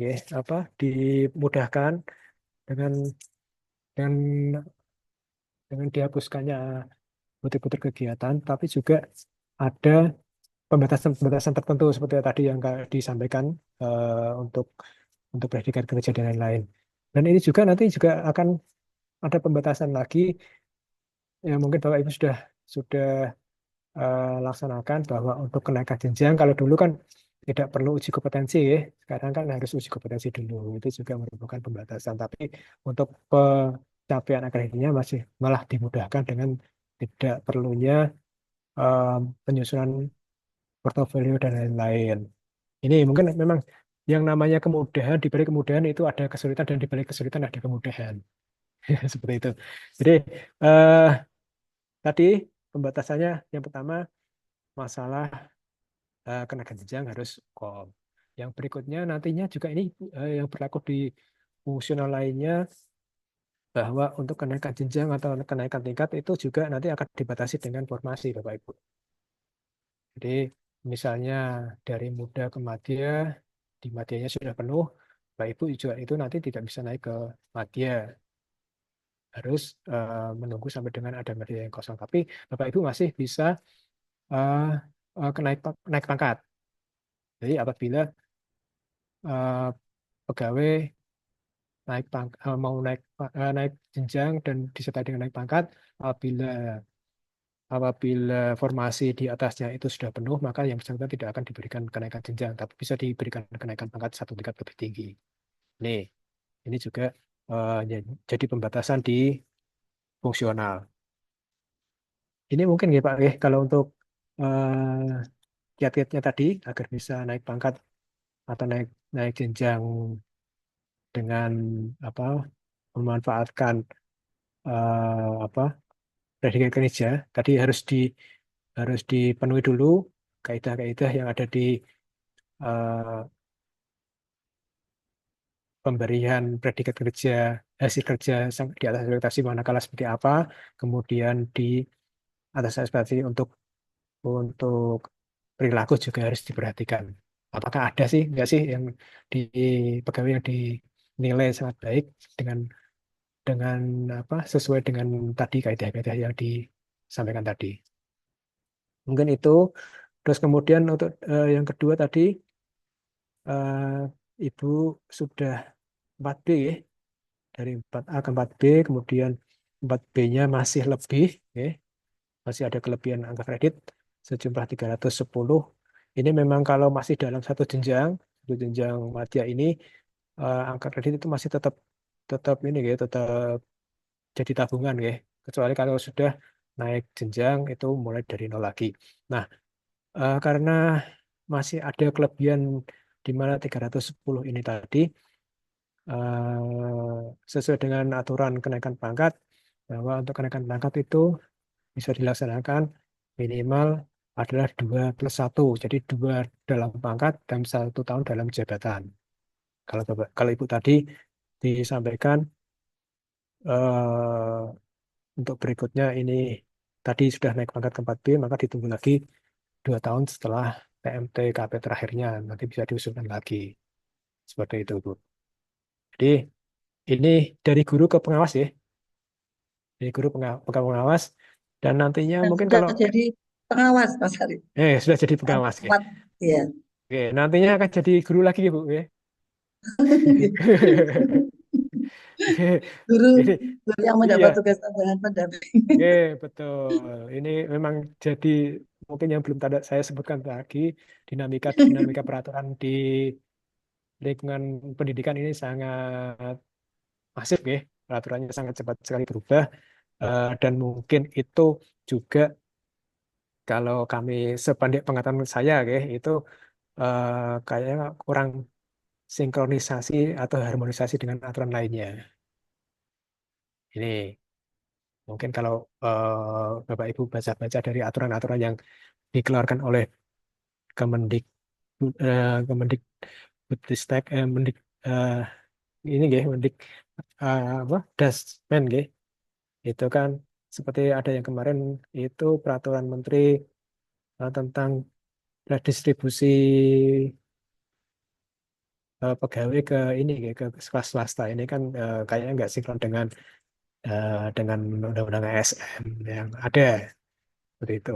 dimudahkan dengan dengan dengan dihapuskannya putar-putar kegiatan, tapi juga ada pembatasan-pembatasan tertentu seperti tadi yang disampaikan untuk predikat kerja dan lain-lain. Dan ini juga nanti juga akan ada pembatasan lagi yang mungkin Bapak Ibu sudah laksanakan, bahwa untuk kenaikan jenjang kalau dulu kan tidak perlu uji kompetensi ya. Sekarang kan harus uji kompetensi dulu. Itu juga merupakan pembatasan. Tapi untuk pencapaian akademiknya masih malah dimudahkan dengan tidak perlunya eh, penyusunan portofolio dan lain-lain. Ini mungkin memang yang namanya kemudahan, di balik kemudahan itu ada kesulitan, dan di balik kesulitan ada kemudahan. Seperti itu. Jadi eh, tadi pembatasannya yang pertama masalah kenaikan jenjang harus kom. Yang berikutnya nantinya juga ini yang berlaku di fungsional lainnya, bahwa untuk kenaikan jenjang atau kenaikan tingkat itu juga nanti akan dibatasi dengan formasi, Bapak Ibu. Jadi misalnya dari muda ke madya, di madyanya sudah penuh, Bapak Ibu juga itu nanti tidak bisa naik ke madya, harus menunggu sampai dengan ada madya yang kosong. Tapi Bapak Ibu masih bisa naik pangkat. Jadi apabila eh, pegawai mau naik jenjang dan disertai dengan naik pangkat, apabila apabila formasi di atasnya itu sudah penuh, maka yang bersangkutan tidak akan diberikan kenaikan jenjang, tapi bisa diberikan kenaikan pangkat satu tingkat lebih tinggi. Nih, ini juga jadi pembatasan di fungsional. Ini mungkin ya Pak, kalau untuk kiat-kiatnya tadi agar bisa naik pangkat atau naik naik jenjang dengan apa memanfaatkan apa predikat kerja tadi harus dipenuhi dulu kaidah-kaidah yang ada di eh, pemberian predikat kerja, hasil kerja di atas ekspektasi manakala seperti apa, kemudian di atas ekspektasi untuk perilaku juga harus diperhatikan. Apakah ada sih, enggak sih yang di pegawai yang dinilai sangat baik dengan dengan sesuai dengan tadi kaidah-kaidah yang disampaikan tadi. Mungkin itu. Terus kemudian untuk yang kedua tadi eh, Ibu sudah 4B ya. Dari 4A ke 4B, kemudian 4B-nya masih lebih ya. Masih ada kelebihan angka kredit sejumlah 310. Ini memang kalau masih dalam satu jenjang madya ini angka kredit itu masih tetap tetap ini ya, tetap jadi tabungan ya. Kecuali kalau sudah naik jenjang itu mulai dari nol lagi. Nah, karena masih ada kelebihan di mana 310 ini tadi sesuai dengan aturan kenaikan pangkat, bahwa untuk kenaikan pangkat itu bisa dilaksanakan minimal adalah 2+1. Jadi 2 dalam pangkat dan 1 tahun dalam jabatan. Kalau Ibu tadi disampaikan eh, untuk berikutnya ini tadi sudah naik pangkat ke 4B, maka ditunggu lagi 2 tahun setelah TMT KP terakhirnya, nanti bisa diusulkan lagi. Seperti itu, Bu. Jadi ini dari guru ke pengawas ya, dari guru ke pengawas, dan nantinya
Dan
mungkin
sudah
kalau
jadi pengawas Mas Ari.
sudah jadi pengawas ya.
Empat, ya.
Oke, nantinya akan jadi guru lagi ya, Bu ya.
Guru,
Ini
guru yang
iya,
mendapat tugas tambahan pendamping.
betul. Ini memang jadi mungkin yang belum tanda saya sebutkan lagi, dinamika dinamika peraturan di lingkungan pendidikan ini sangat masif ya. Peraturannya sangat cepat sekali berubah. Dan mungkin itu juga kalau kami sependek pengetahuan saya ya, itu kayaknya kurang sinkronisasi atau harmonisasi dengan aturan lainnya. Ini mungkin kalau Bapak Ibu baca-baca dari aturan-aturan yang dikeluarkan oleh Kemendik Kemendik Putristek Mendik eh, ini nggih Mendik Dasmen nggih. Itu kan seperti ada yang kemarin itu peraturan menteri tentang redistribusi pegawai ke ini nggih, ke sekolah swasta ini kan kayaknya nggak sinkron dengan undang-undang ASN yang ada seperti itu.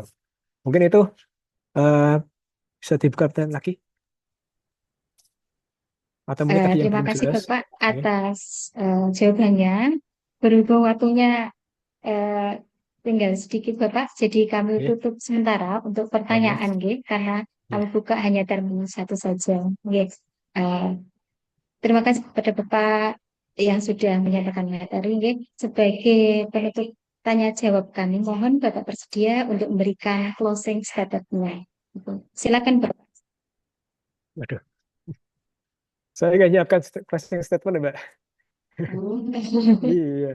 Mungkin itu eh, bisa dibuka pertanyaan lagi. Atau mungkin tadi yang
Terima
belum
kasih
jelas.
Bapak
Oke.
atas jawabannya. Berhubung waktunya eh, tinggal sedikit Bapak, jadi kami
Oke.
tutup sementara untuk
Oke.
pertanyaan, nggih, karena kami
Oke.
buka hanya termin satu saja. Nggih. Eh, Terima kasih kepada Bapak yang sudah menyampaikan materi, nggih. Sebagai penutup tanya jawab kami, mohon Bapak bersedia untuk memberikan closing statement-nya. Silakan Bapak.
Waduh, saya nggak nyiapkan closing statement ya, Mbak. Iya,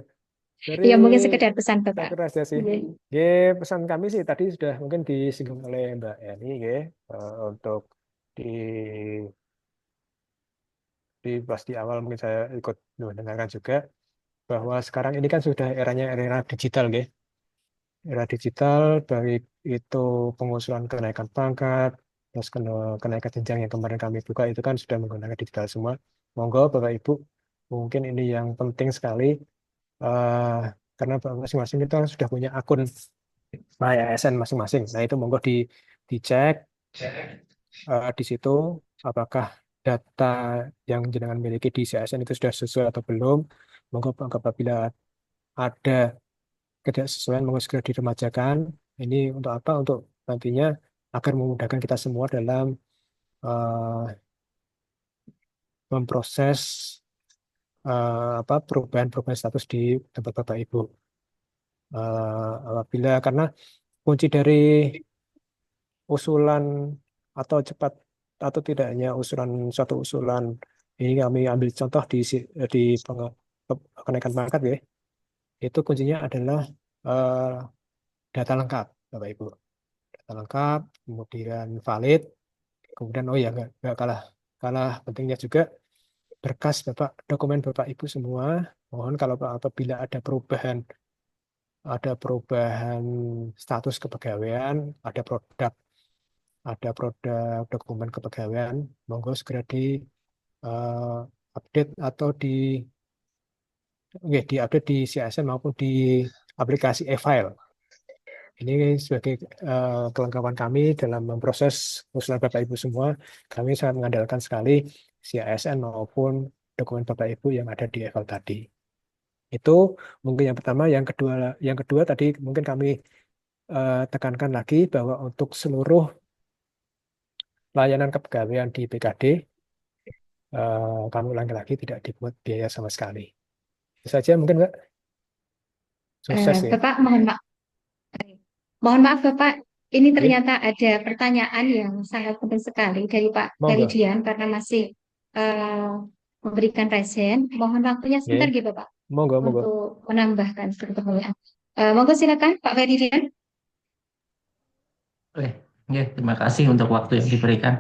dari
Ya mungkin sekedar pesan Bapak.
saya aja sih.
Nggih.
Oke, pesan kami sih tadi sudah mungkin disinggung oleh Mbak Yani, oke. Untuk di pas di awal mungkin saya ikut mendengarkan juga bahwa sekarang ini kan sudah eranya era digital, oke. Era digital baik itu pengusulan kenaikan pangkat, terus kenaikan jenjang yang kemarin kami buka itu kan sudah menggunakan digital semua. Monggo Bapak Ibu, mungkin ini yang penting sekali eh, karena masing-masing kita sudah punya akun My ASN masing-masing. Nah itu monggo dicek di situ apakah data yang jenengan miliki di CSN itu sudah sesuai atau belum. Monggo apabila ada ketidaksesuaian monggo segera diremajakan. Ini untuk apa? Untuk nantinya agar memudahkan kita semua dalam eh, memproses perubahan-perubahan status di tempat Bapak Ibu. Apabila karena kunci dari usulan atau cepat atau tidaknya suatu usulan ini kami ambil contoh di kenaikan pangkat ya, itu kuncinya adalah eh, data lengkap Bapak Ibu, data lengkap kemudian valid, kemudian oh ya nggak kalah kalah pentingnya juga berkas Bapak, dokumen Bapak Ibu semua. Mohon kalau apabila ada perubahan status kepegawaian, ada produk dokumen kepegawaian, monggo segera eh, update atau diupdate di CSN maupun di aplikasi e-file. Ini sebagai kelengkapan kami dalam memproses usulan Bapak Ibu semua. Kami sangat mengandalkan sekali CSN maupun dokumen Bapak Ibu yang ada di e-file tadi. Itu mungkin yang pertama. Yang kedua tadi mungkin kami tekankan lagi bahwa untuk seluruh layanan kepegawaian di BKD kami ulangi lagi tidak dipungut biaya sama sekali. Itu saja mungkin Mbak. Sukses ya.
Bapak mohon maaf Bapak, ini
Oke,
ternyata ada pertanyaan yang sangat penting sekali dari Pak
monggo.
Feridian karena masih eh, memberikan resen. Mohon waktunya sebentar
Oke,
gitu Bapak
monggo, monggo.
untuk menambahkan pertanyaan. Monggo silakan Pak Feridian.
Oke, oke, terima kasih untuk waktu yang diberikan.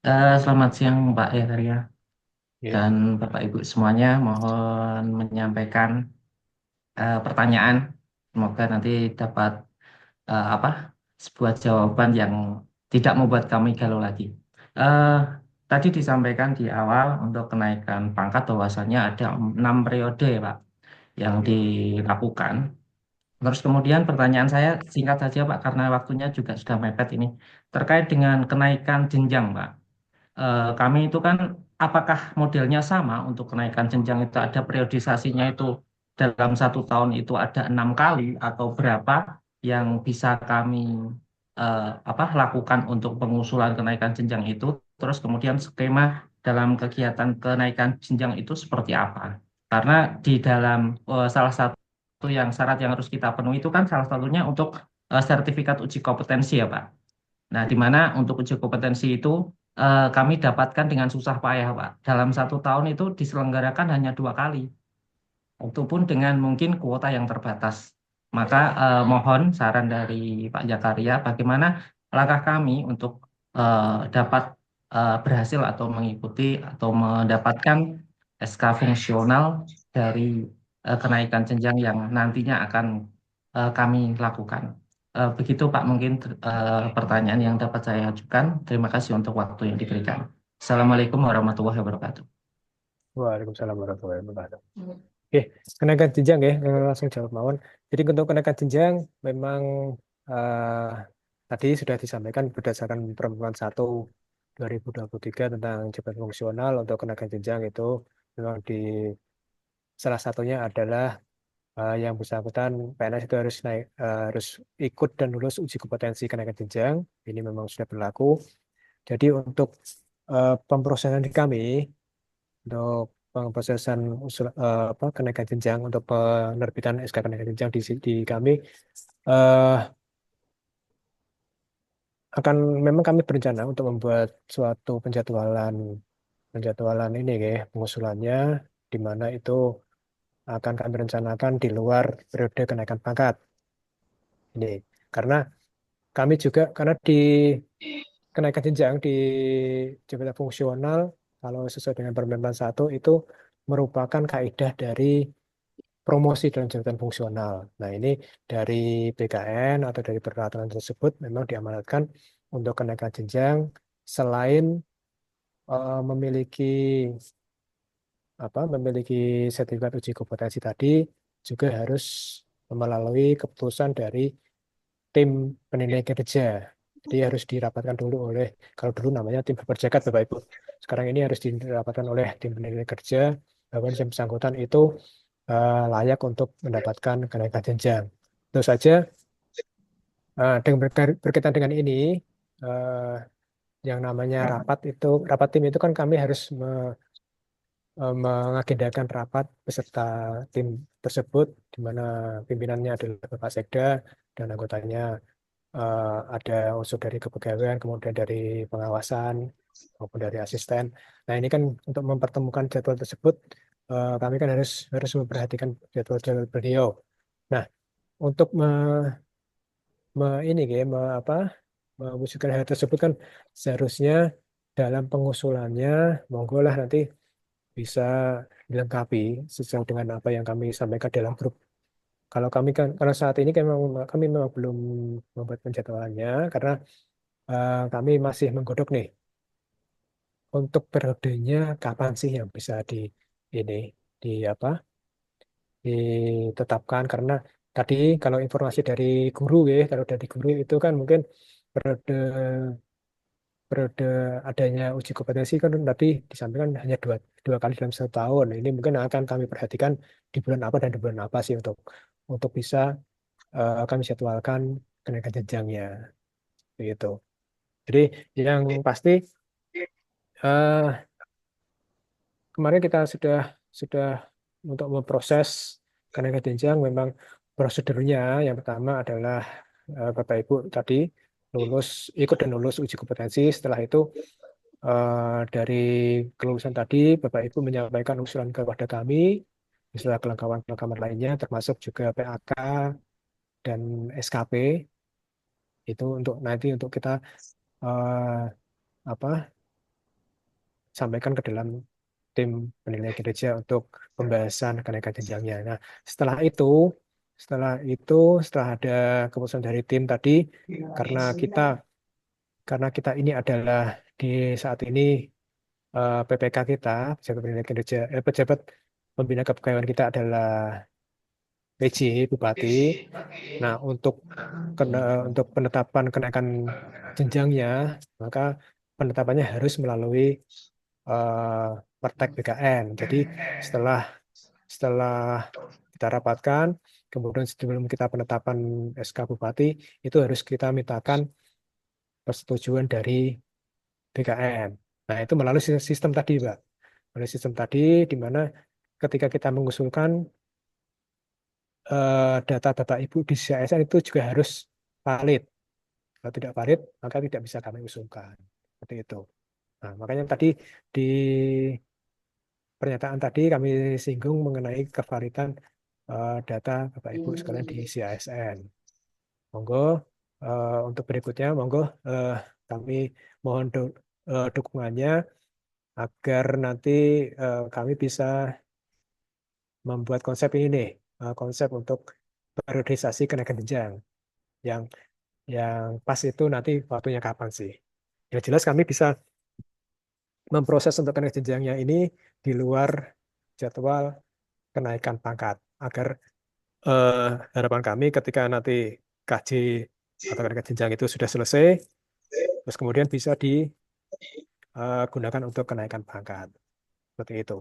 Selamat siang Pak Ekaria
Oke,
dan Bapak Ibu semuanya. Mohon menyampaikan pertanyaan. Semoga nanti dapat apa sebuah jawaban yang tidak membuat kami galau lagi. Eh, Tadi disampaikan di awal untuk kenaikan pangkat bahwasannya ada 6 periode ya Pak yang
oke.
dilakukan. Terus kemudian pertanyaan saya singkat saja Pak karena waktunya juga sudah mepet ini terkait dengan kenaikan jenjang Pak. Kami itu kan apakah modelnya sama untuk kenaikan jenjang itu ada periodisasinya itu dalam 1 tahun itu ada 6 kali atau berapa yang bisa kami lakukan untuk pengusulan kenaikan jenjang itu. Terus kemudian skema dalam kegiatan kenaikan jenjang itu seperti apa? Karena di dalam salah satu yang syarat yang harus kita penuhi itu kan salah satunya untuk sertifikat uji kompetensi ya Pak. Nah, di mana untuk uji kompetensi itu kami dapatkan dengan susah payah, Pak. Dalam 1 tahun itu diselenggarakan hanya 2 kali, itu pun dengan mungkin kuota yang terbatas. Maka mohon saran dari Pak Jakaria, bagaimana langkah kami untuk dapat berhasil atau mengikuti atau mendapatkan SK fungsional dari kenaikan jenjang yang nantinya akan kami lakukan. Begitu Pak, mungkin pertanyaan yang dapat saya ajukan. Terima kasih untuk waktu yang diberikan. Assalamualaikum warahmatullahi wabarakatuh.
Waalaikumsalam warahmatullahi wabarakatuh. Oke, kenaikan jenjang ya, langsung jawab mawon. Jadi untuk kenaikan jenjang memang tadi sudah disampaikan berdasarkan perempuan 1, 2023 tentang jabatan fungsional untuk kenaikan jenjang itu memang salah satunya adalah yang bersangkutan PNS itu harus ikut dan lulus uji kompetensi kenaikan jenjang. Ini memang sudah berlaku. Jadi untuk pemrosesan di kami untuk pemrosesan kenaikan jenjang untuk penerbitan SK kenaikan jenjang di kami eh, memang kami berencana untuk membuat suatu penjadwalan ini ya, pengusulannya di mana itu akan kami rencanakan di luar periode kenaikan pangkat. Ini karena kami juga karena di kenaikan jenjang di jabatan fungsional kalau sesuai dengan Permen 1 itu merupakan kaidah dari promosi dalam jabatan fungsional. Nah, ini dari BKN atau dari peraturan tersebut memang diamanatkan untuk kenaikan jenjang selain memiliki memiliki sertifikat uji kompetensi tadi juga harus melalui keputusan dari tim penilai kinerja. Jadi harus dirapatkan dulu oleh, kalau dulu namanya tim berperjakat Bapak Ibu. Sekarang ini harus dirapatkan oleh tim penilai kerja bahwa yang bersangkutan itu layak untuk mendapatkan kenaikan jenjang. Tentu saja dengan berkaitan dengan ini eh, yang namanya rapat tim itu kan kami harus mengagendakan rapat beserta tim tersebut di mana pimpinannya adalah Bapak Sekda dan anggotanya ada unsur dari kepegawaian, kemudian dari pengawasan maupun dari asisten. Nah, ini kan untuk mempertemukan jadwal tersebut kami kan harus memperhatikan jadwal-jadwal beliau. Nah, untuk ini ya, mewujudkan hal tersebut kan seharusnya dalam pengusulannya monggo lah nanti bisa dilengkapi sesuai dengan apa yang kami sampaikan dalam grup. Kalau saat ini kan kami memang belum membuat penjadwalannya karena kami masih menggodok nih untuk periodenya kapan sih yang bisa ini di apa ditetapkan karena tadi kalau informasi dari guru ya kalau dari guru itu kan mungkin periode periode adanya uji kompetensi kan tapi disampaikan hanya dua kali dalam 1 tahun. Ini mungkin akan kami perhatikan di bulan apa dan di bulan apa sih untuk bisa kami jadwalkan kenaikan jenjangnya begitu. Jadi yang pasti eh, kemarin kita sudah untuk memproses kenaikan jenjang memang prosedurnya yang pertama adalah Bapak Ibu tadi ikut dan lulus uji kompetensi. Setelah itu dari kelulusan tadi Bapak Ibu menyampaikan usulan kepada kami beserta kelengkapan-kelengkapan lainnya termasuk juga PAK dan SKP itu untuk nanti untuk kita eh, apa sampaikan ke dalam tim penilai kinerja untuk pembahasan kenaikan jenjangnya. Nah, setelah itu, setelah ada keputusan dari tim tadi, karena kita karena kita ini adalah di saat ini PPK kita, pejabat penilai kinerja, pejabat pembina kepegawaian kita adalah PJ Bupati. Nah, untuk penetapan kenaikan jenjangnya, maka penetapannya harus melalui eh, Pertek BKN. Jadi setelah setelah kita rapatkan, kemudian sebelum kita penetapan SK Bupati, itu harus kita mintakan persetujuan dari BKN. Nah, itu melalui sistem tadi, Pak. Melalui sistem tadi, di mana ketika kita mengusulkan data Bapak Ibu di CSN itu juga harus valid. Kalau tidak valid, maka tidak bisa kami usulkan. Seperti itu. Nah, makanya tadi di pernyataan tadi kami singgung mengenai kevalidan data Bapak Ibu sekalian di CASN. Monggo untuk berikutnya, monggo kami mohon dukungannya agar nanti kami bisa membuat konsep ini nih, konsep untuk periodisasi kenaikan jenjang yang pas itu nanti waktunya kapan sih. Yang jelas kami bisa memproses untuk kenaikan jenjangnya ini di luar jadwal kenaikan pangkat agar harapan kami ketika nanti KJ atau kenaikan jenjang itu sudah selesai, terus kemudian bisa gunakan untuk kenaikan pangkat. Seperti itu.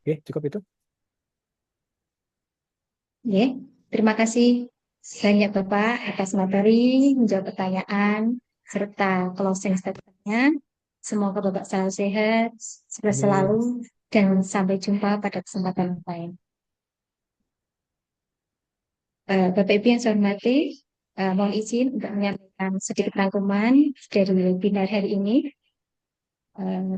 Oke, cukup itu.
Ya, terima kasih banyak Bapak atas materi, menjawab pertanyaan, serta closing statement-nya. Semoga Bapak selalu sehat, sukses
Amin.
selalu, dan sampai jumpa pada kesempatan lain. Bapak Ibu yang saya hormati, mohon izin untuk menyampaikan sedikit rangkuman dari webinar hari ini.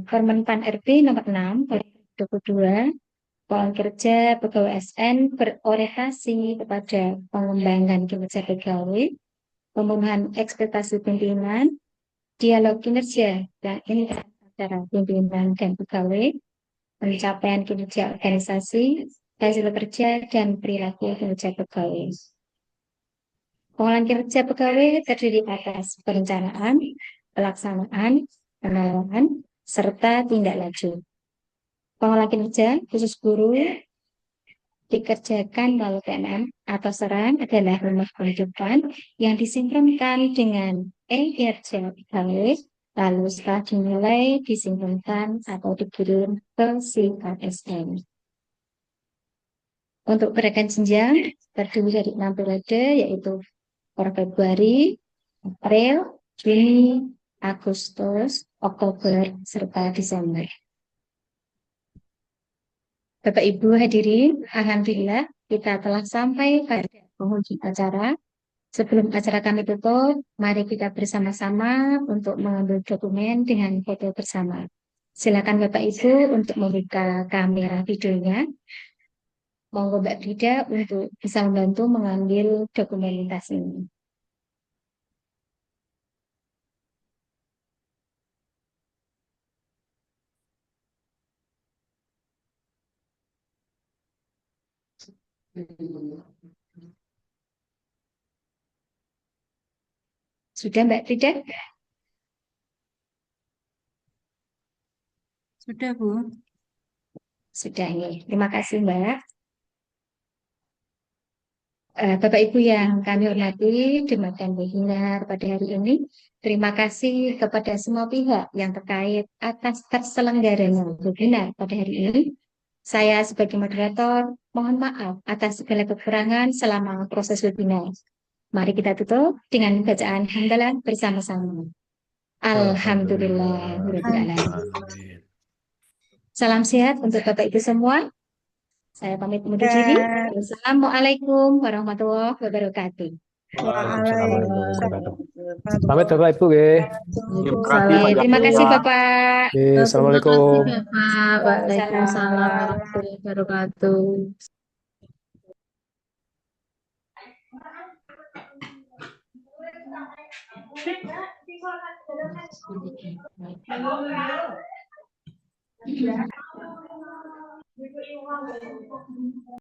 Permen PAN RB nomor 6 tahun 2022, Poin kerja pegawai ASN berorientasi kepada pengembangan kinerja pegawai, pemenuhan ekspektasi pimpinan, dialog kinerja dan interaksi antara pimpinan dan pegawai, pencapaian kinerja organisasi, hasil kerja dan perilaku kinerja pegawai. Pengolahan kinerja pegawai terdiri atas perencanaan, pelaksanaan, penalaran, serta tindak lanjut. Pengolahan kinerja khusus guru dikerjakan melalui PNM atau SERAN adalah rumah kehidupan yang disinkronkan dengan e-kerja pegawai, lalu setelah dinilai disinkronkan atau dikirim ke si ASN. Untuk gerakan jenjang terdiri dari 6 periode, yaitu per Februari, April, Juni, Agustus, Oktober, serta Desember. Bapak Ibu hadirin, alhamdulillah kita telah sampai pada penghujung acara. Sebelum acara kami tutup, mari kita bersama-sama untuk mengambil dokumen dengan foto bersama. Silakan Bapak Ibu untuk membuka kamera videonya. Monggo Mbak Frida untuk bisa membantu mengambil dokumentasi ini. Sudah Mbak Frida?
Sudah, Bu.
Sudah nih. Terima kasih Mbak. Bapak Ibu yang kami hormati, demikian webinar pada hari ini. Terima kasih kepada semua pihak yang terkait atas terselenggaranya webinar pada hari ini. Saya sebagai moderator mohon maaf atas segala kekurangan selama proses webinar. Mari kita tutup dengan bacaan hamdalah bersama-sama. Alhamdulillah.
Amin.
Salam sehat untuk Bapak Ibu semua. Saya pamit undur diri. Wassalamualaikum warahmatullahi wabarakatuh.
Waalaikumsalam warahmatullahi wabarakatuh. Pamit Bapak Ibu nggih.
Terima kasih Bapak.
Oke, Assalamualaikum.
Bapak. Waalaikumsalam warahmatullahi wabarakatuh.